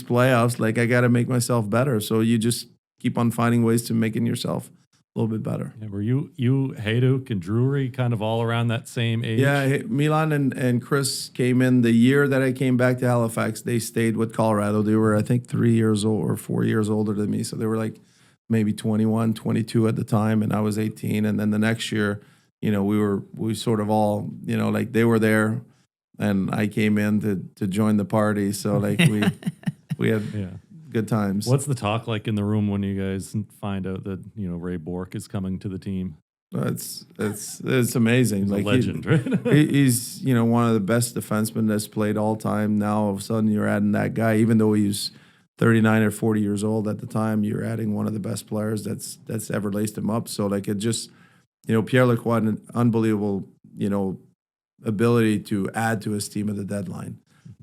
playoffs, like I got to make myself better. So you just keep on finding ways to making yourself a little bit better. Yeah, were you Hayduk and Drury kind of all around that same age? Yeah, Milan and Chris came in the year that I came back to Halifax. They stayed with Colorado. They were, I think, 3 years old or 4 years older than me. So they were like maybe 21, 22 at the time, and I was 18. And then the next year, we sort of all, like they were there. and I came in to join the party. So like we had good times. What's the talk like in the room when you guys find out that Ray Bourque is coming to the team? It's amazing. He's like a legend, right? He's one of the best defensemen that's played all time. Now all of a sudden you're adding that guy, even though he's 39 or 40 years old at the time. You're adding one of the best players that's ever laced him up. So like it just, Pierre Lacroix had an unbelievable ability to add to his team at the deadline.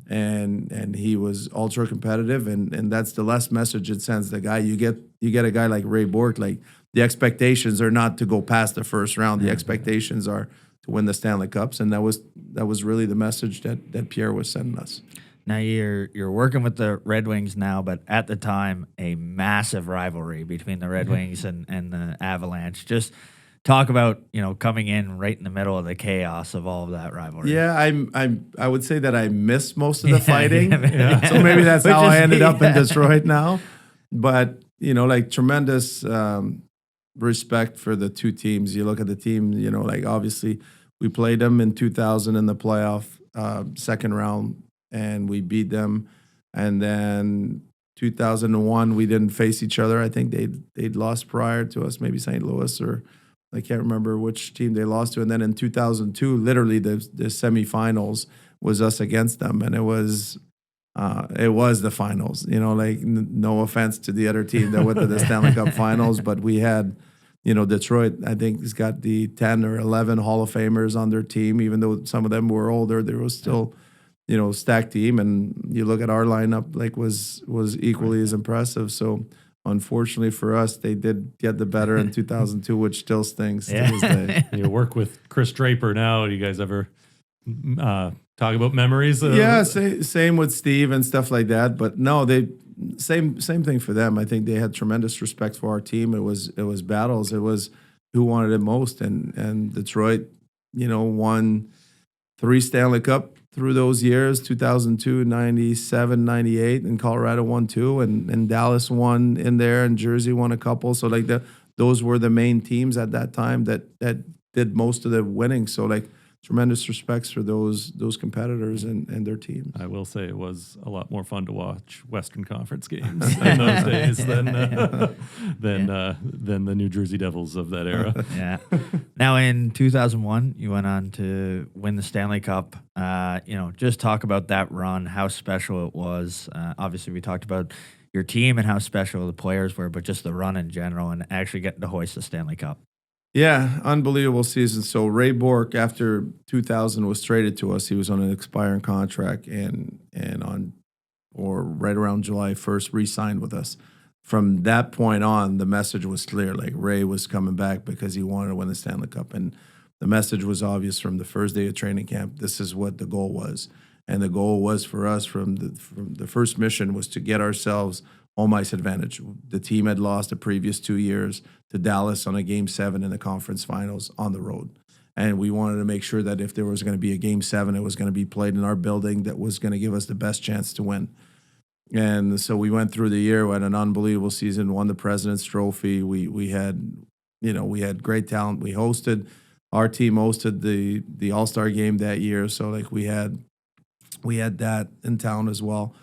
And he was ultra competitive, and that's the last message it sends. The guy you get a guy like Ray Bourque, like the expectations are not to go past the first round. The expectations are to win the Stanley Cups, and that was really the message that Pierre was sending us. Now you're working with the Red Wings now, but at the time a massive rivalry between the Red Wings and the Avalanche. Just talk about coming in right in the middle of the chaos of all of that rivalry. Yeah, I would say that I missed most of the fighting, so maybe that's how I ended up in Detroit now. But like tremendous respect for the two teams. You look at the team, like obviously we played them in 2000 in the playoff second round, and we beat them, and then 2001 we didn't face each other. I think they'd lost prior to us, maybe St. Louis, or I can't remember which team they lost to. And then in 2002, literally the semifinals was us against them, and it was the finals. Like no offense to the other team that went to the Stanley Cup Finals, but we had, Detroit. I think has got the 10 or 11 Hall of Famers on their team, even though some of them were older. There was still, stacked team, and you look at our lineup, like was equally as impressive. So. Unfortunately for us, they did get the better in 2002, which still stings to this day. You work with Chris Draper now. Do you guys ever talk about memories? Yeah, same with Steve and stuff like that. But no, same thing for them. I think they had tremendous respect for our team. It was battles. It was who wanted it most, and Detroit, won 3 Stanley Cup through those years, 2002, 97, 98, and Colorado won 2, and Dallas won in there, and Jersey won a couple. So like those were the main teams at that time that did most of the winning. So like tremendous respects for those competitors and their teams. I will say it was a lot more fun to watch Western Conference games in those days than the New Jersey Devils of that era. Yeah. Now in 2001, you went on to win the Stanley Cup. Just talk about that run, how special it was. Obviously, we talked about your team and how special the players were, but just the run in general and actually getting to hoist the Stanley Cup. Yeah, unbelievable season. So Ray Bourque, after 2000, was traded to us. He was on an expiring contract, and right around July 1st, re-signed with us. From that point on, the message was clear. Like Ray was coming back because he wanted to win the Stanley Cup, and the message was obvious from the first day of training camp. This is what the goal was, and the goal was for us from the first mission was to get ourselves home ice advantage. The team had lost the previous 2 years to Dallas on a Game 7 in the conference finals on the road. And we wanted to make sure that if there was going to be a Game 7, it was going to be played in our building that was going to give us the best chance to win. And so we went through the year, we had an unbelievable season, won the President's Trophy. We had great talent. Our team hosted the All-Star game that year. So like we had that in town as well.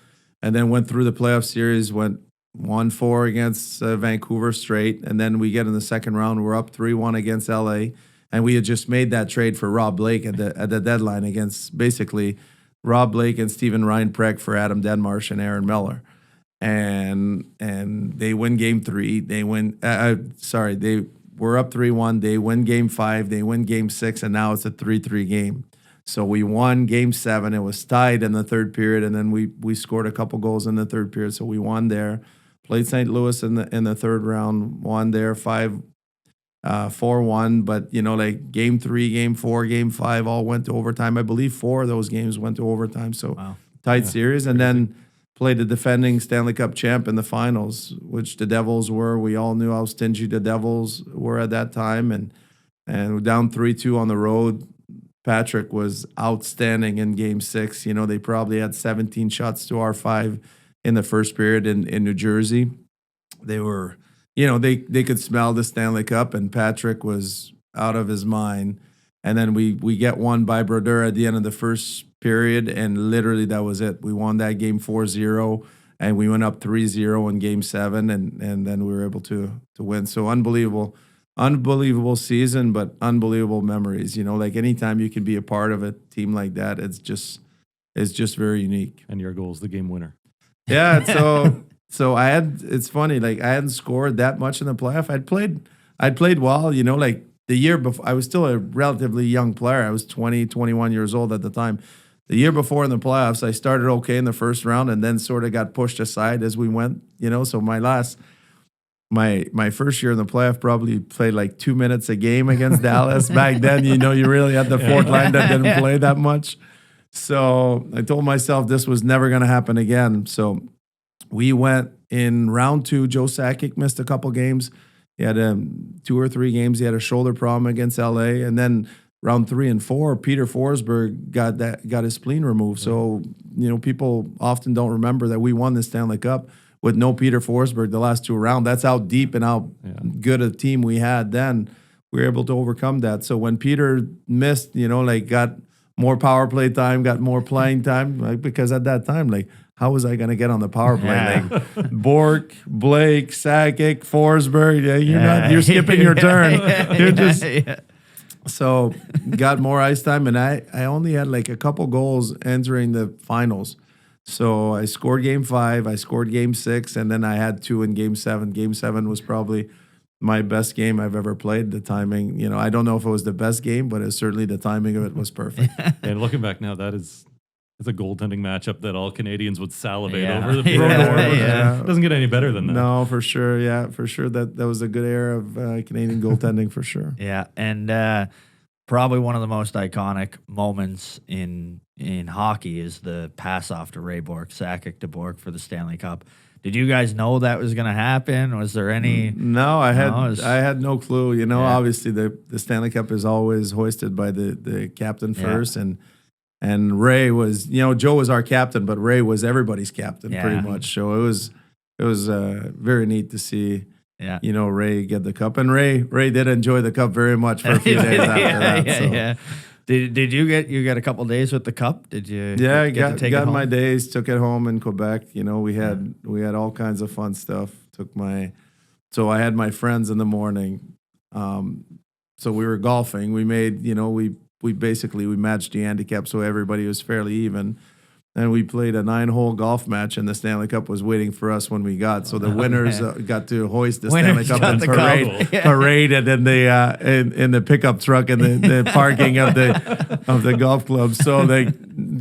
And then went through the playoff series, went 1-4 against Vancouver straight. And then we get in the second round, we're up 3-1 against LA. And we had just made that trade for Rob Blake at the deadline against basically Rob Blake and Steven Reinprecht for Adam Denmarsh and Aaron Miller. And they win Game 3. They win. They were up 3-1. They win Game 5. They win Game 6, and now it's a 3-3 game. So we won Game 7. It was tied in the third period, and then we scored a couple goals in the third period. So we won there. Played St. Louis in the third round. Won there 4-1. But like Game 3, Game 4, Game 5 all went to overtime. I believe 4 of those games went to overtime. So tight series, and then played the defending Stanley Cup champ in the finals, which the Devils were. We all knew how stingy the Devils were at that time, and down 3-2 on the road. Patrick was outstanding in Game 6. They probably had 17 shots to our 5 in the first period in New Jersey. They were, they could smell the Stanley Cup, and Patrick was out of his mind. And then we get one by Brodeur at the end of the first period, and literally that was it. We won that game 4-0, and we went up 3-0 in game 7, and then we were able to win. So unbelievable season, but unbelievable memories. You know, like anytime you can be a part of a team like that, it's just very unique. And your goal is the game winner. Yeah, so it's funny, like I hadn't scored that much in the playoff. I'd played well, you know, like the year before. I was still a relatively young player. I was 20, 21 years old at the time. The year before in the playoffs, I started okay in the first round and then sort of got pushed aside as we went, you know. So my first year in the playoff probably played like 2 minutes a game against Dallas. Back then, you know, you really had the fourth line that didn't play that much. So I told myself this was never going to happen again. So we went in round 2. Joe Sakic missed a couple games. He had 2 or 3 games. He had a shoulder problem against LA. And then round 3 and 4, Peter Forsberg got his spleen removed. So, you know, people often don't remember that we won the Stanley Cup with no Peter Forsberg the last 2 rounds. That's how deep and how good a team we had then. We were able to overcome that. So when Peter missed, you know, like got more power play time, got more playing time, like, because at that time, like, how was I going to get on the power play? Yeah. Like Bork, Blake, Sakic, Forsberg, you're skipping your turn. You're just so got more ice time, and I only had like a couple goals entering the finals. So I scored game 5, I scored game 6, and then I had 2 in game 7. Game 7 was probably my best game I've ever played. The timing, you know, I don't know if it was the best game, but certainly the timing of it was perfect. And looking back now, it's a goaltending matchup that all Canadians would salivate over. The Yeah. It doesn't get any better than that. No, for sure. Yeah, for sure. That was a good era of Canadian goaltending for sure. Yeah, and probably one of the most iconic moments in hockey is the pass off to Ray Bourque, Sakic to Bourque for the Stanley Cup. Did you guys know that was going to happen? Was there any? No, I had no clue. You know, Yeah. obviously the Stanley Cup is always hoisted by the captain first, and Ray was, you know, Joe was our captain, but Ray was everybody's captain pretty much. So it was very neat to see. Yeah. You know, Ray get the cup, and Ray did enjoy the cup very much for a few days after that. Yeah. Did you get a couple days with the cup? Did you? Yeah, I get to take it got home? my days. Took it home in Quebec. You know, we had all kinds of fun stuff. So I had my friends in the morning. So we were golfing. We made, you know, we matched the handicap so everybody was fairly even. And we played a 9-hole golf match, and the Stanley Cup was waiting for us when we got. So the winners got to hoist the Stanley Cup and parade it in the pickup truck in the parking of the golf club. So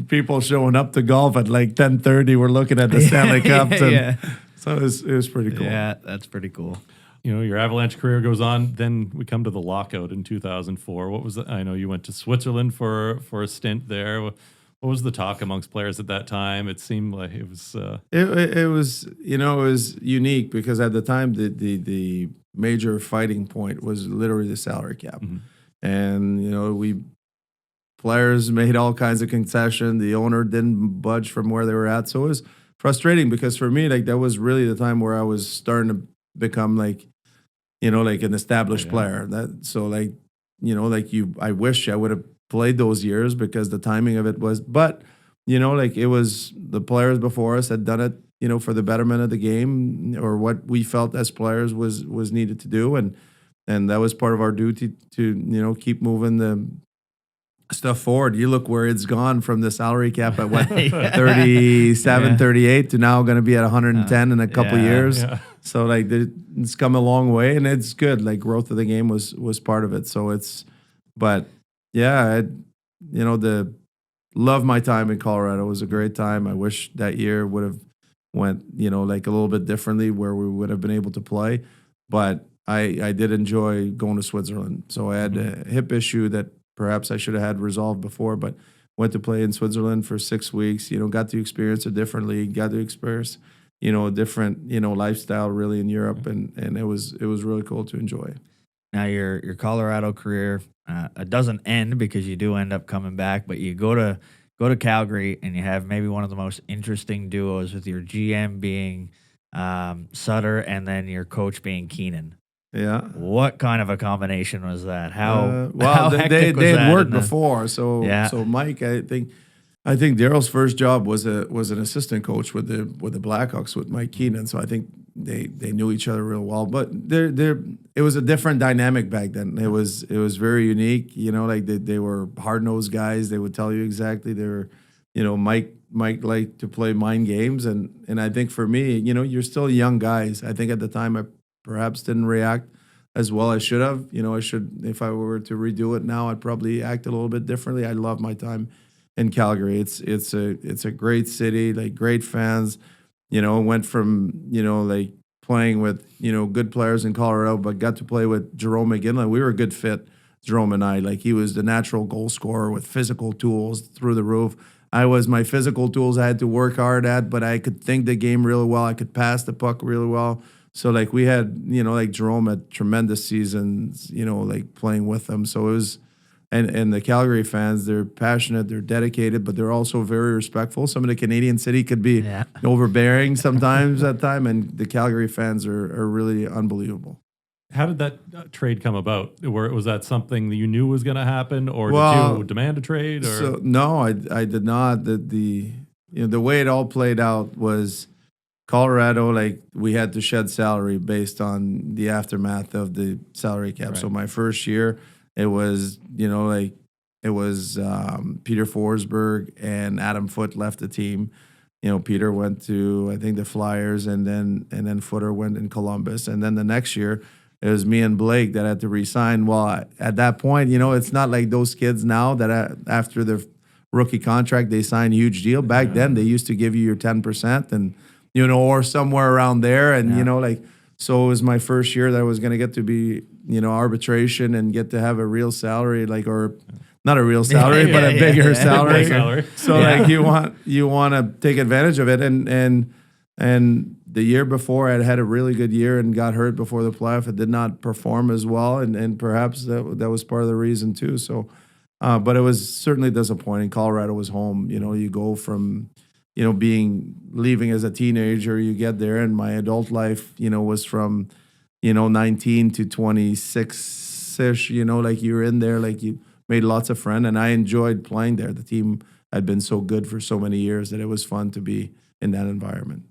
people showing up to golf at like 10:30 were looking at the Stanley Cups. So it was pretty cool. Yeah, that's pretty cool. You know, your Avalanche career goes on. Then we come to the lockout in 2004. What was that? I know you went to Switzerland for a stint there. What was the talk amongst players at that time? It seemed like it was. It was, you know, it was unique because at the time the major fighting point was literally the salary cap, and you know players made all kinds of concessions. The owner didn't budge from where they were at, so it was frustrating because for me, like that was really the time where I was starting to become like, you know, like an established player. I wish I would have played those years because the timing of it was, but you know, like it was the players before us had done it, you know, for the betterment of the game or what we felt as players was needed to do. And that was part of our duty to, you know, keep moving the stuff forward. You look where it's gone from the salary cap at what, 37, 38 to now going to be at 110 in a couple years. Yeah. So like it's come a long way and it's good. Like growth of the game was part of it. So love my time in Colorado. It was a great time. I wish that year would have went, you know, like a little bit differently where we would have been able to play. But I did enjoy going to Switzerland. So I had a hip issue that perhaps I should have had resolved before, but went to play in Switzerland for 6 weeks, you know, got to experience a different league, got to experience, you know, a different, you know, lifestyle really in Europe. And it was really cool to enjoy. Now your Colorado career it doesn't end because you do end up coming back, but you go to Calgary and you have maybe one of the most interesting duos with your GM being Sutter and then your coach being Keenan. Yeah. What kind of a combination was that? How well, how they hectic was had that worked in the- before, so Yeah. so Mike, I think Daryl's first job was an assistant coach with the Blackhawks with Mike Keenan. So I think they knew each other real well. But it was a different dynamic back then. It was very unique. You know, like they were hard nosed guys. They would tell you exactly. They were, you know, Mike liked to play mind games, and I think for me, you know, you're still young guys. I think at the time I perhaps didn't react as well as I should have. You know, I should, if I were to redo it now, I'd probably act a little bit differently. I love my time in Calgary. It's a great city, like great fans. You know, went from, you know, like playing with, you know, good players in Colorado, but got to play with Jerome McGinley. We were a good fit, Jerome and I. Like he was the natural goal scorer with physical tools through the roof. I was my physical tools I had to work hard at, but I could think the game really well. I could pass the puck really well. So like we had, you know, like Jerome had tremendous seasons, you know, like playing with them. So it was, and the Calgary fans, they're passionate, they're dedicated, but they're also very respectful. Some of the Canadian city could be overbearing sometimes at time, and the Calgary fans are really unbelievable. How did that trade come about? Was that something that you knew was going to happen, or Well, did you demand a trade? Or So no, I did not. The you know the way it all played out was Colorado, like we had to shed salary based on the aftermath of the salary cap. Right. So my first year, it was, you know, like it was Peter Forsberg and Adam Foote left the team. You know, Peter went to I think the Flyers, and then Footer went in Columbus, and then the next year it was me and Blake that had to resign. Well, at that point, you know, it's not like those kids now that after their rookie contract they sign a huge deal. Back then, they used to give you your 10% and, you know, or somewhere around there. And, you know, like, so it was my first year that I was going to get to be, you know, arbitration and get to have a real salary, like, or not a real salary, but a bigger salary. So like you want to take advantage of it. And the year before I had a really good year and got hurt before the playoff. It did not perform as well. And perhaps that was part of the reason too. So, but it was certainly disappointing. Colorado was home. You know, you go from, you know, leaving as a teenager, you get there, and my adult life, you know, was from, you know, 19 to 26-ish, you know, like you're in there, like you made lots of friends, and I enjoyed playing there. The team had been so good for so many years that it was fun to be in that environment.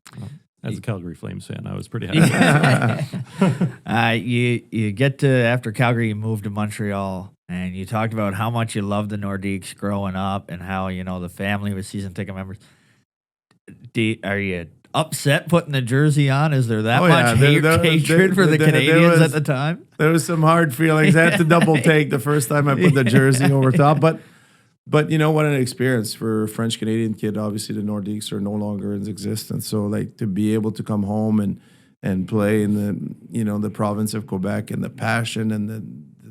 As a Calgary Flames fan, I was pretty happy. You get to, after Calgary, you moved to Montreal, and you talked about how much you loved the Nordiques growing up and how, you know, the family was season ticket members. Are you upset putting the jersey on? Is there that much hatred for the Canadians at the time? There was some hard feelings. I had to double take the first time I put the jersey over top, but you know what, an experience for a French Canadian kid. Obviously, the Nordiques are no longer in existence. So like to be able to come home and play in the, you know, the province of Quebec, and the passion and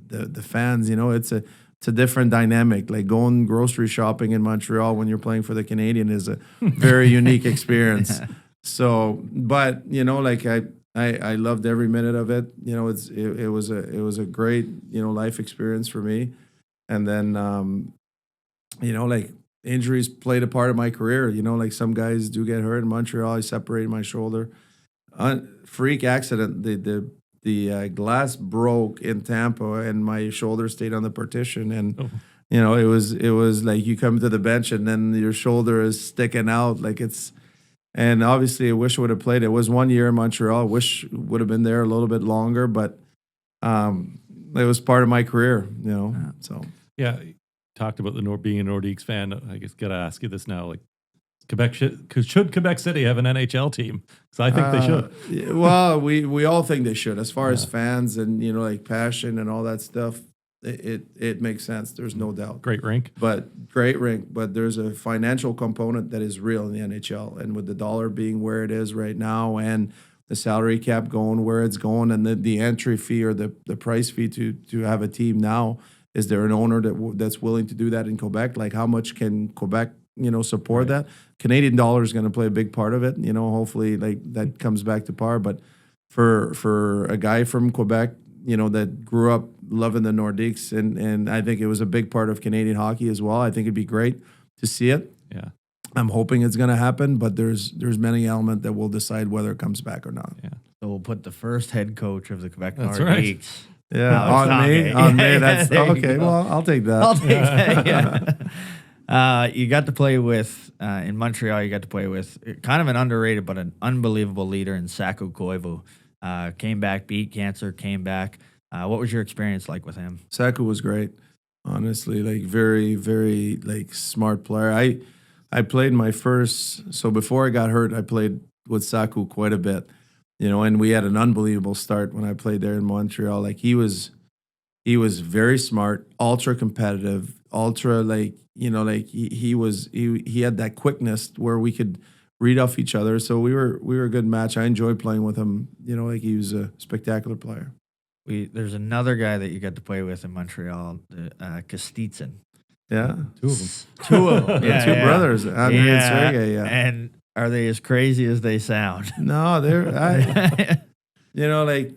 the fans, you know, it's a different dynamic. Like going grocery shopping in Montreal when you're playing for the Canadian is a very unique experience. So, but you know, like I loved every minute of it. You know, it was a great, you know, life experience for me. And then you know, like injuries played a part of my career. You know, like some guys do get hurt. In Montreal, I separated my shoulder. Freak accident. The glass broke in Tampa, and my shoulder stayed on the partition. And you know, it was like you come to the bench, and then your shoulder is sticking out like it's. And obviously, I wish I would have played. It was 1 year in Montreal. I wish would have been there a little bit longer, but it was part of my career. You know, so yeah. Talked about being a Nordiques fan. I guess got to ask you this now. Like, should Quebec City have an NHL team? Because I think they should. Well, we all think they should. As far as fans and, you know, like passion and all that stuff, it makes sense. There's no doubt. Great rink. But there's a financial component that is real in the NHL, and with the dollar being where it is right now, and the salary cap going where it's going, and the entry fee or the price fee to have a team now. Is there an owner that's willing to do that in Quebec? Like, how much can Quebec, you know, support that? Canadian dollar is going to play a big part of it. You know, hopefully, like that comes back to par. But for a guy from Quebec, you know, that grew up loving the Nordiques, and I think it was a big part of Canadian hockey as well. I think it'd be great to see it. Yeah, I'm hoping it's going to happen, but there's many elements that will decide whether it comes back or not. Yeah. So we'll put the first head coach of the Quebec That's Nordiques. Yeah, Alex on me. Tanguay. On me. Yeah, That's there you okay. go. Well, I'll take that. I'll take that. Yeah. You got to play with in Montreal. You got to play with kind of an underrated but an unbelievable leader in Saku Koivu. Came back, beat cancer, came back. What was your experience like with him? Saku was great, honestly. Like very, very like smart player. I played my first. So before I got hurt, I played with Saku quite a bit. And we had an unbelievable start when I played there in Montreal. Like he was very smart, ultra competitive, ultra like like he had that quickness where we could read off each other. So we were a good match. I enjoyed playing with him. Like he was a spectacular player. There's another guy that you got to play with in Montreal, Kostitsyn. Yeah, Two of them. Two of them. the two brothers, Andre and Sergey. Yeah, And are they as crazy as they sound? no, they're like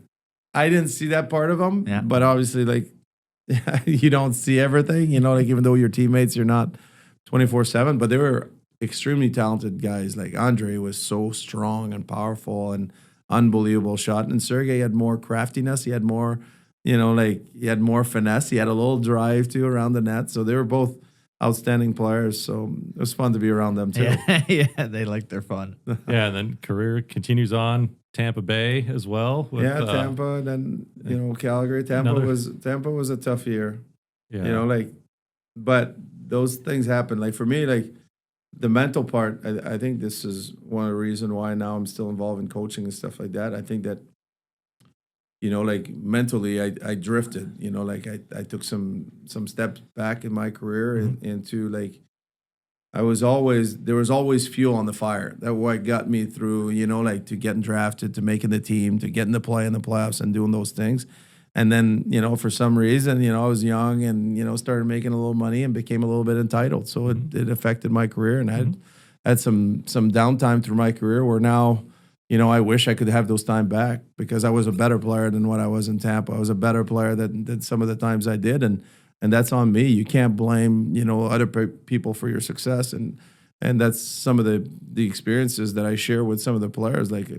I didn't see that part of them. Yeah. But obviously, like you don't see everything. Like even though you're teammates, you're not 24/7. But they were extremely talented guys. Like Andre was so strong and powerful and unbelievable shot, and Sergey had more craftiness. He had more, he had more finesse. He had a little drive too around the net. So they were both outstanding players. So it was fun to be around them too. Yeah, they like their fun. Yeah, and then career continues on Tampa Bay as well. With, Tampa, and then Calgary. Tampa was a tough year. Yeah. But those things happen. Like for me, like the mental part, I think this is one of the reasons why now I'm still involved in coaching and stuff like that. I think that, like mentally I drifted, like I took some steps back in my career into like, there was always fuel on the fire. That what got me through, like to getting drafted, to making the team, to getting to play in the playoffs and doing those things. And then, for some reason, I was young and, started making a little money and became a little bit entitled. So it affected my career, and I had some downtime through my career where now, I wish I could have those time back because I was a better player than what I was in Tampa. I was a better player than some of the times I did. And that's on me. You can't blame, other people for your success. And that's some of the experiences that I share with some of the players. Like,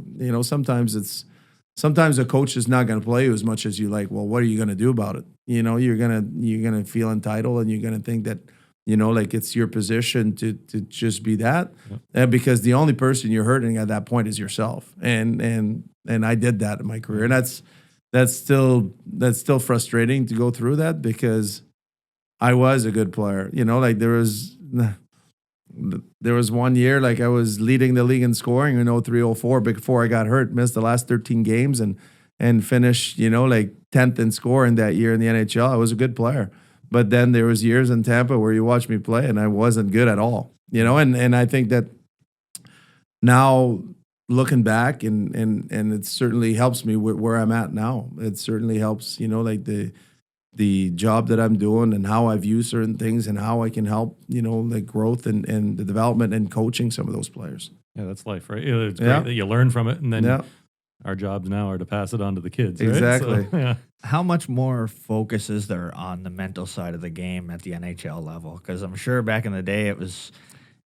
sometimes a coach is not going to play you as much as you like. Well, what are you going to do about it? You're gonna feel entitled, and you're gonna think that like it's your position to just be that, because the only person you're hurting at that point is yourself. And I did that in my career, and that's still frustrating to go through that because I was a good player. Like there was one year, like I was leading the league in scoring in 03-04 before I got hurt, missed the last 13 games and finished, like 10th in scoring that year in the NHL. I was a good player. But then there was years in Tampa where you watched me play and I wasn't good at all, and I think that now looking back and it certainly helps me with where I'm at now. It certainly helps, like the job that I'm doing and how I view certain things and how I can help, like growth and the development and coaching some of those players. Yeah, that's life, right? It's great that you learn from it, and then our jobs now are to pass it on to the kids. Right? Exactly. So, yeah. How much more focus is there on the mental side of the game at the NHL level? Because I'm sure back in the day it was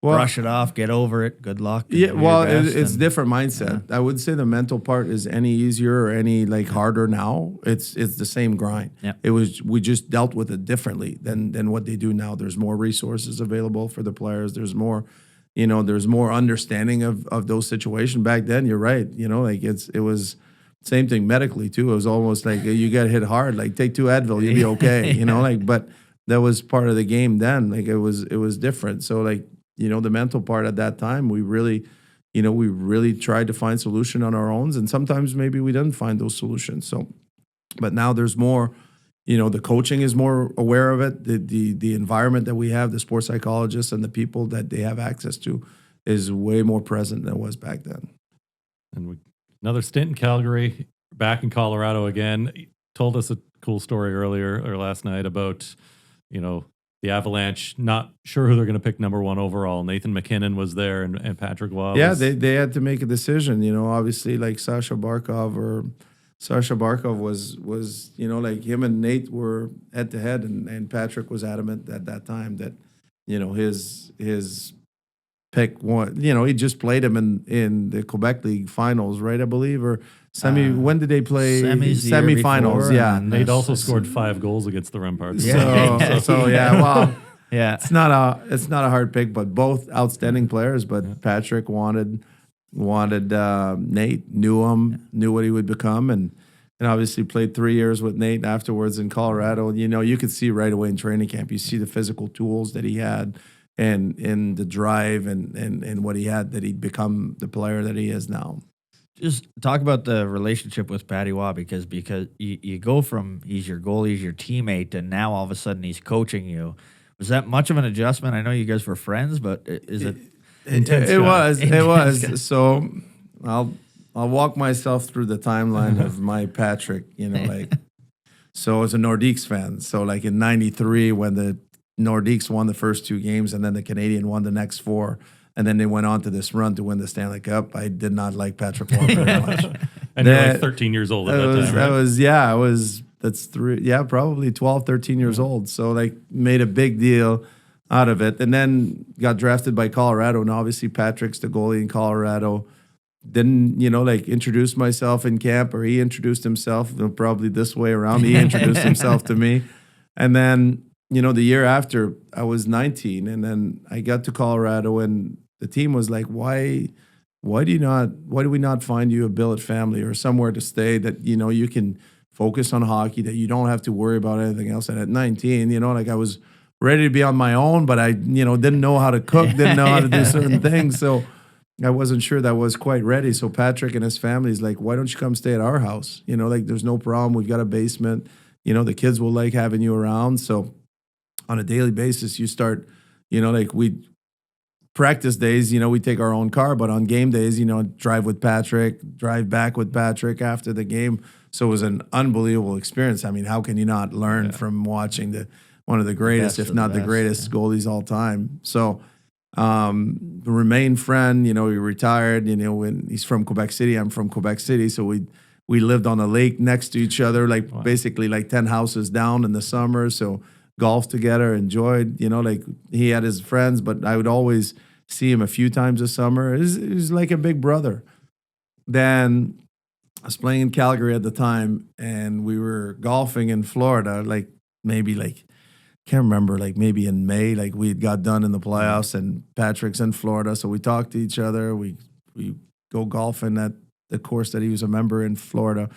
brush it off, get over it, good luck. Yeah, well, it's different mindset. I would say the mental part is any easier or any like harder now. It's the same grind. Yeah. We just dealt with it differently than what they do now. There's more resources available for the players. There's more, there's more understanding of those situations. Back then, you're right. Like it was same thing medically too. It was almost like you got hit hard. Like take 2 Advil, you'll be okay. But that was part of the game then. Like it was different. So like, the mental part at that time, we really tried to find solution on our own, and sometimes maybe we didn't find those solutions. So, but now there's more, the coaching is more aware of it. The environment that we have, the sports psychologists and the people that they have access to is way more present than it was back then. And another stint in Calgary, back in Colorado again. You told us a cool story earlier or last night about, the Avalanche, not sure who they're going to pick number 1 overall. Nathan McKinnon was there and Patrick Waugh. Yeah, they had to make a decision, obviously like Sasha Barkov was, like him and Nate were head to head, and Patrick was adamant at that time that, his pick one. He just played him in the Quebec League finals, right? I believe, or when did they play? Semis the year Semifinals, before, yeah. and Nate also scored 5 goals against the Remparts. Yeah. So yeah, well, Yeah. it's not a hard pick, but both outstanding players. But Patrick wanted Nate, knew him, knew what he would become, and obviously played 3 years with Nate afterwards in Colorado. You could see right away in training camp. You see the physical tools that he had, and in the drive and what he had, that he'd become the player that he is now. Just talk about the relationship with Patty Waugh, because you go from he's your goalie, he's your teammate, and now all of a sudden he's coaching you. Was that much of an adjustment? I know you guys were friends, but is it intense? It was. Guy. So I'll walk myself through the timeline of my Patrick. So as a Nordiques fan, so like in '93 when the Nordiques won the first 2 games and then the Canadian won the next 4. And then they went on to this run to win the Stanley Cup. I did not like Patrick Waugh very much. And you're like 13 years old at that time, right? Probably 12, 13 years old. So like made a big deal out of it. And then got drafted by Colorado. And obviously Patrick's the goalie in Colorado. Didn't, introduce myself in camp, or he introduced himself, probably this way around. He introduced himself to me. And then, the year after, I was 19, and then I got to Colorado, and the team was like, why do we not find you a billet family or somewhere to stay that, you can focus on hockey, that you don't have to worry about anything else. And at 19, I was ready to be on my own, but I, didn't know how to cook, didn't know how to do certain things. So I wasn't sure that I was quite ready. So Patrick and his family is like, why don't you come stay at our house? There's no problem. We've got a basement. The kids will like having you around. So on a daily basis, you start, we practice days, we take our own car, but on game days, drive with Patrick, drive back with Patrick after the game. So it was an unbelievable experience. I mean, how can you not learn from watching one of the greatest, if not the greatest goalies all time? So remain friend, he retired, when he's from Quebec City, I'm from Quebec City. So we lived on a lake next to each other, basically 10 houses down in the summer. So golfed together, enjoyed, he had his friends, but I would always see him a few times a summer. It was like a big brother. Then I was playing in Calgary at the time, and we were golfing in Florida, can't remember, maybe in May, we had got done in the playoffs, and Patrick's in Florida. So we talked to each other. We go golfing at the course that he was a member in Florida.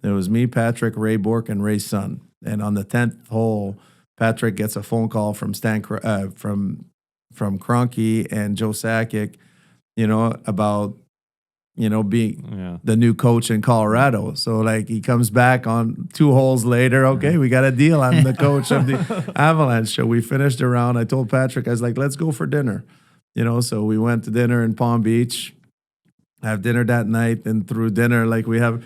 It was me, Patrick, Ray Bourque, and Ray's son. And on the 10th hole, Patrick gets a phone call from from Kroenke and Joe Sakic, about, being the new coach in Colorado. So he comes back on 2 holes later. Okay, we got a deal. I'm the coach of the Avalanche. So we finished the round. I told Patrick, I was like, let's go for dinner. So we went to dinner in Palm Beach, have dinner that night, and through dinner, we have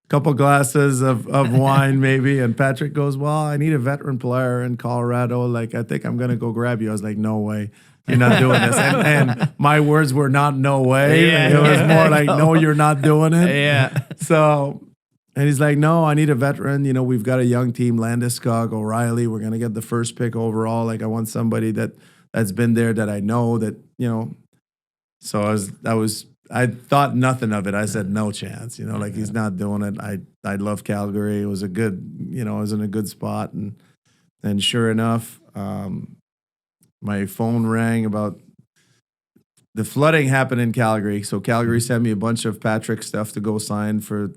couple glasses of wine maybe, and Patrick goes, well, I need a veteran player in Colorado. I think I'm going to go grab you. I was like, no way. You're not doing this. And my words were not no way. It was more like, no, you're not doing it. Yeah. So, and he's like, no, I need a veteran. We've got a young team, Landeskog, O'Reilly. We're going to get the first pick overall. I want somebody that's been there, that I know, that, So I thought nothing of it. I said, no chance, he's not doing it. I love Calgary. It was a good, I was in a good spot. And sure enough, my phone rang about the flooding happened in Calgary. So Calgary sent me a bunch of Patrick stuff to go sign for,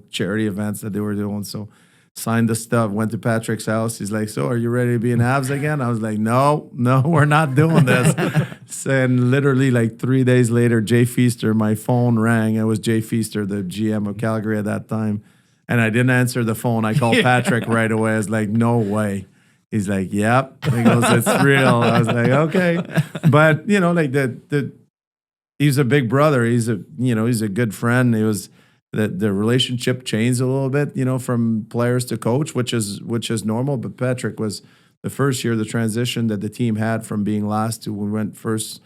charity events that they were doing. So signed the stuff, went to Patrick's house. He's like, so are you ready to be in Habs again? I was like, no, we're not doing this. And literally 3 days later, Jay Feaster, my phone rang. It was Jay Feaster, the GM of Calgary at that time. And I didn't answer the phone. I called Patrick right away. I was like, no way. He's like, yep. He goes, it's real. I was like, okay. But, he's a big brother. He's a good friend. It was the relationship changed a little bit, from players to coach, which is normal. But Patrick was the first year, the transition that the team had from being last to we went first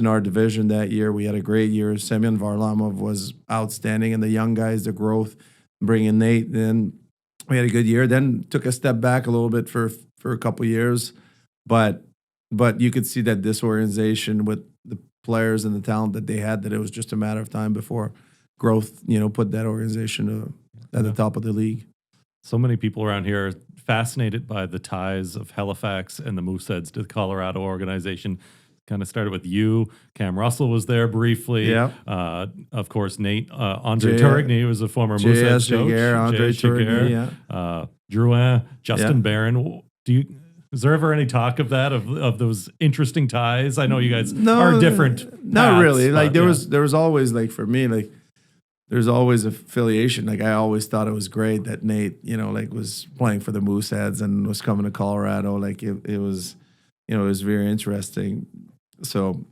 in our division that year. We had a great year. Semyon Varlamov was outstanding, and the young guys, the growth, bringing Nate in. We had a good year. Then took a step back a little bit for a couple years, but you could see that disorganization with the players and the talent that they had, that it was just a matter of time before growth, put that organization at the top of the league. So many people around here are fascinated by the ties of Halifax and the Mooseheads to the Colorado organization. Kind of started with you. Cam Russell was there briefly. Yeah. Of course, Nate, Andre Turigny was a former Mooseheads coach. Andre Turigny, yeah. Drouin, Justin Barron. Is there ever any talk of that, of those interesting ties? I know you guys are different. Not paths, really. Like but, there was always, like, for me, like, there's always affiliation. Like, I always thought it was great that Nate, like, was playing for the Mooseheads and was coming to Colorado. Like, it was, it was very interesting. So,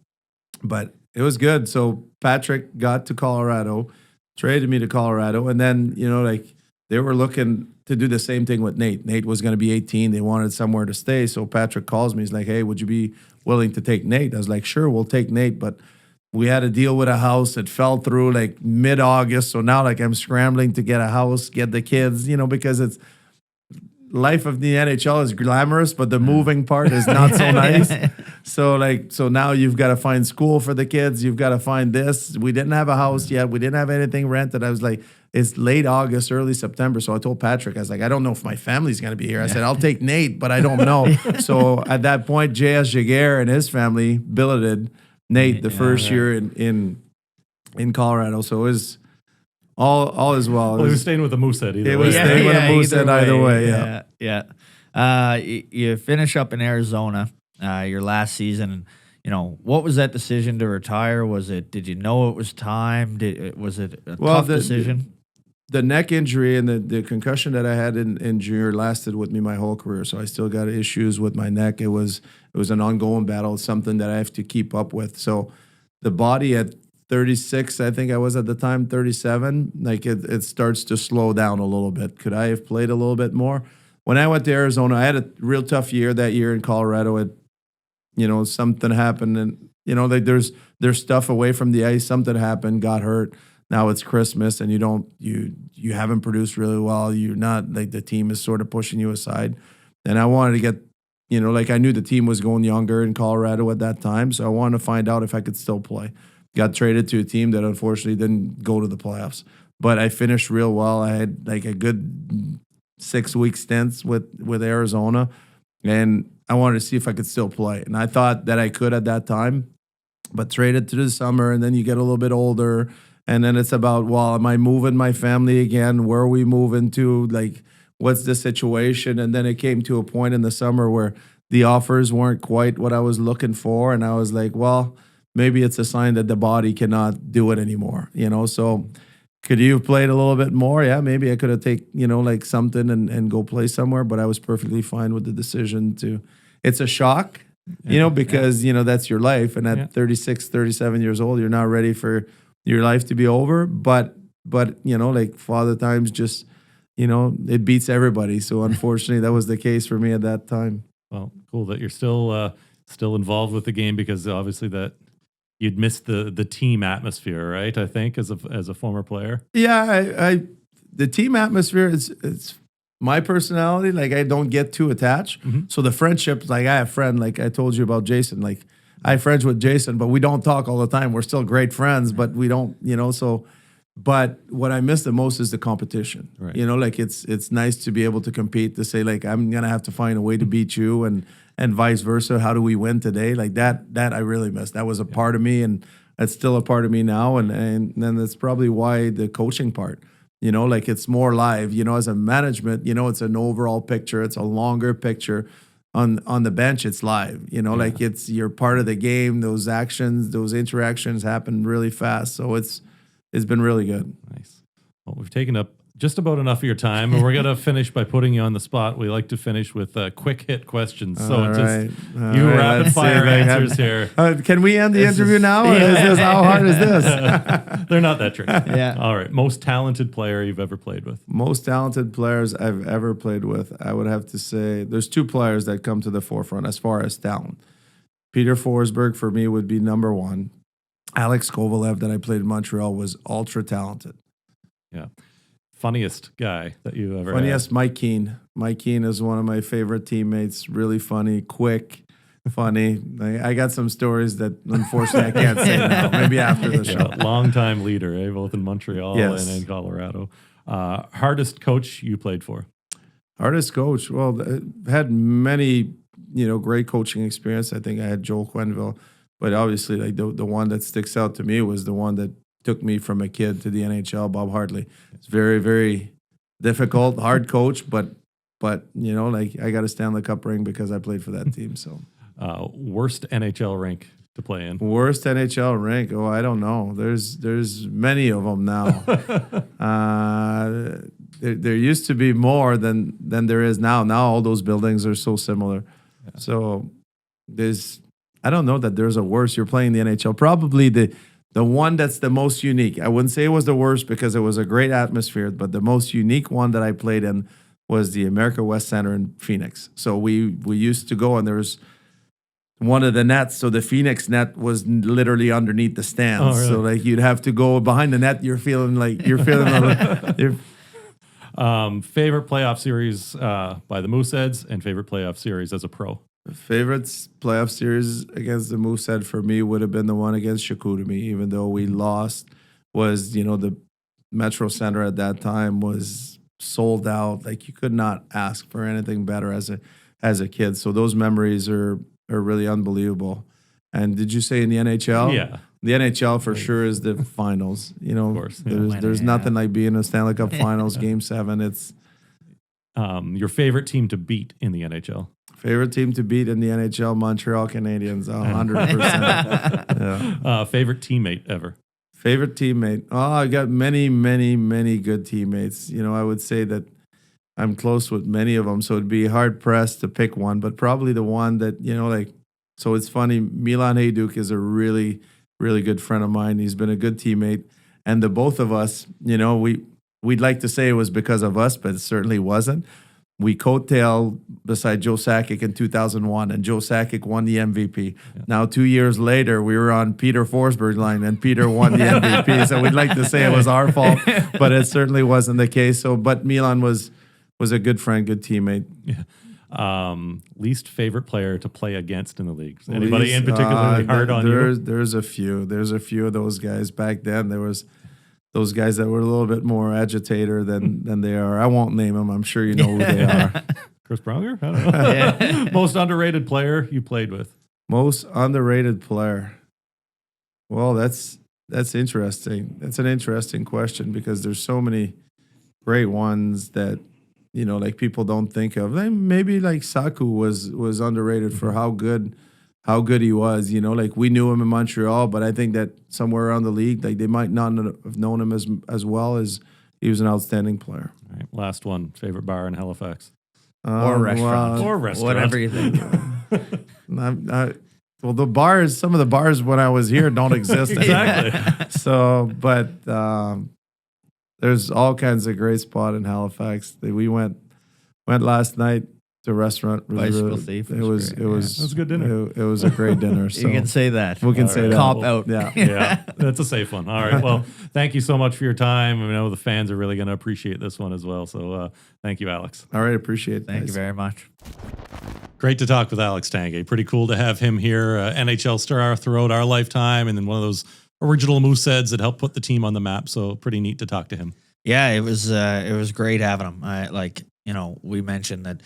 but it was good. So Patrick got to Colorado, traded me to Colorado, and then, like, they were looking to do the same thing with Nate. Nate was going to be 18. They wanted somewhere to stay. So Patrick calls me. He's like, hey, would you be willing to take Nate? I was like, sure, we'll take Nate. But we had to deal with a house. It fell through like mid-August. So now, like, I'm scrambling to get a house, get the kids, because it's life of the NHL is glamorous, but the moving part is not so nice. So now you've got to find school for the kids. You've got to find this. We didn't have a house yet. We didn't have anything rented. I was like, it's late August, early September. So I told Patrick, I was like, I don't know if my family's going to be here. I said, I'll take Nate, but I don't know. So at that point, J.S. Jaguar and his family billeted Nate the first year in Colorado. So it was all as well. Well, he was staying with the Moosehead either way. It was staying with the Moosehead either way. Yeah. You finish up in Arizona, your last season. What was that decision to retire? Did you know it was time? Was it a tough decision? The neck injury and the concussion that I had in junior lasted with me my whole career. So I still got issues with my neck. It was an ongoing battle. It's something that I have to keep up with. So the body at 36, I think I was at the time, 37, like it starts to slow down a little bit. Could I have played a little bit more? When I went to Arizona, I had a real tough year that year in Colorado. Something happened, and like there's stuff away from the ice. Something happened, got hurt. Now it's Christmas, and you haven't produced really well. You're not, like, the team is sort of pushing you aside. And I wanted to get, like, I knew the team was going younger in Colorado at that time, so I wanted to find out if I could still play. Got traded to a team that unfortunately didn't go to the playoffs, but I finished real well. I had like a good 6-week stints with Arizona, and I wanted to see if I could still play. And I thought that I could at that time, but traded to the summer, and then you get a little bit older, and then it's about, well, am I moving my family again? Where are we moving to? Like, what's the situation? And then it came to a point in the summer where the offers weren't quite what I was looking for, and I was like, well, maybe it's a sign that the body cannot do it anymore, So could you have played a little bit more? Yeah, maybe I could have taken, like, something and go play somewhere, but I was perfectly fine with the decision to. It's a shock, because, that's your life. And at 36, 37 years old, you're not ready for your life to be over. But like, Father Time's just, it beats everybody. So unfortunately, that was the case for me at that time. Well, cool that you're still involved with the game, because obviously that you'd missed the team atmosphere, right? I think as a former player. Yeah, the team atmosphere it's my personality. Like, I don't get too attached. Mm-hmm. So the friendships, like, I have a friend, like I told you about Jason. Like, I have friends with Jason, but we don't talk all the time. We're still great friends, but we don't, so. But what I miss the most is the competition. Right. Like, it's nice to be able to compete, to say, like, I'm gonna have to find a way to beat you, and vice versa. How do we win today? Like that I really miss. That was a part of me, and that's still a part of me now. And then that's probably why the coaching part, like, it's more live, as a management, it's an overall picture. It's a longer picture. On the bench, it's live, like you're part of the game. Those actions, those interactions happen really fast. So it's been really good. Nice. Well, we've taken up just about enough of your time, and we're going to finish by putting you on the spot. We like to finish with quick hit questions. So rapid fire answers here. Can we end the interview now? Or is this, how hard is this? They're not that tricky. Yeah. All right. Most talented player you've ever played with? Most talented players I've ever played with, I would have to say there's two players that come to the forefront as far as talent. Peter Forsberg, for me, would be number one. Alex Kovalev, that I played in Montreal, was ultra talented. Yeah. Funniest guy that you ever Funniest, had? Mike Keane. Mike Keane is one of my favorite teammates. Really funny, quick, funny. I got some stories that unfortunately I can't say now. Maybe after the show. Long-time leader, both in Montreal Yes. and in Colorado. Hardest coach you played for? Hardest coach. Well, I had many, great coaching experience. I think I had Joel Quenneville, but obviously, like the one that sticks out to me was the one that took me from a kid to the NHL, Bob Hartley. It's very, very difficult, hard coach, but like I got a Stanley Cup ring because I played for that team. So, worst NHL rink to play in? worst NHL rink. Oh, I don't know. There's many of them now. There used to be more than there is now. Now all those buildings are so similar. Yeah. So I don't know that there's a worse. You're playing the NHL. Probably the one that's the most unique. I wouldn't say it was the worst because it was a great atmosphere, but the most unique one that I played in was the America West Center in Phoenix. So we used to go, and there was one of the nets. So the Phoenix net was literally underneath the stands. Oh, really? So like you'd have to go behind the net. You're feeling favorite playoff series by the Mooseheads and favorite playoff series as a pro? Favorite playoff series against the Moosehead for me would have been the one against Chicoutimi, even though we lost. Was the Metro Center at that time was sold out. Like you could not ask for anything better as a kid. So those memories are really unbelievable. And did you say in the NHL? Yeah. The NHL for sure is the finals. Of course. There's nothing like being in a Stanley Cup Finals Game 7. It's your favorite team to beat in the NHL? favorite team to beat in the NHL, Montreal Canadiens, 100%. Yeah. Favorite teammate ever? Favorite teammate. Oh, I got many, many, many good teammates. I would say that I'm close with many of them, so it'd be hard pressed to pick one, but probably the one that, so it's funny. Milan Hajduk is a really, really good friend of mine. He's been a good teammate. And the both of us, we'd like to say it was because of us, but it certainly wasn't. We coattailed beside Joe Sakic in 2001, and Joe Sakic won the MVP. Yeah. Now, 2 years later, we were on Peter Forsberg's line, and Peter won the MVP. So we'd like to say it was our fault, but it certainly wasn't the case. So, but Milan was a good friend, good teammate. Yeah. Least favorite player to play against in the league? Anybody in particular hard on you? There's a few. There's a few of those guys. Back then, there was those guys that were a little bit more agitator than they are. I won't name them. I'm sure you know who they are. Chris Pronger? I don't know. Yeah. Most underrated player you played with? Most underrated player. Well, that's interesting. That's an interesting question because there's so many great ones that like people don't think of. Maybe like Saku was underrated for how good he was. Like we knew him in Montreal, but I think that somewhere around the league, like they might not have known him as well as he was an outstanding player. All right, last one. Favorite bar in Halifax? Or restaurant. Or restaurant. Whatever you think. Well, some of the bars when I was here don't exist Exactly. So, but there's all kinds of great spot in Halifax. We went last night to a restaurant. Bicycle Thief. It was a good dinner. It was a great dinner. So you can say that. We can say that. Cop out. Yeah, that's a safe one. All right. Well, thank you so much for your time. I know the fans are really going to appreciate this one as well. So thank you, Alex. All right. Appreciate it. Thank you very much. Great to talk with Alex Tanguay. Pretty cool to have him here. NHL star throughout our lifetime, and then one of those original Mooseheads that helped put the team on the map. So pretty neat to talk to him. Yeah, it was great having him. We mentioned that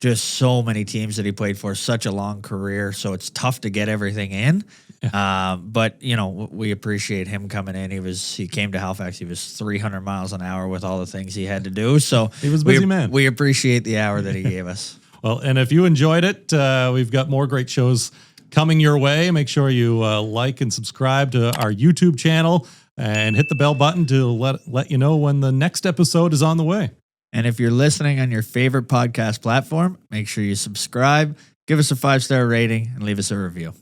just so many teams that he played for, such a long career. So it's tough to get everything in. Yeah. But we appreciate him coming in. He came to Halifax. He was 300 miles an hour with all the things he had to do. So he was a busy man. We appreciate the hour that he gave us. Well, and if you enjoyed it, we've got more great shows coming your way. Make sure you like and subscribe to our YouTube channel and hit the bell button to let you know when the next episode is on the way. And if you're listening on your favorite podcast platform, make sure you subscribe, give us a 5-star rating, and leave us a review.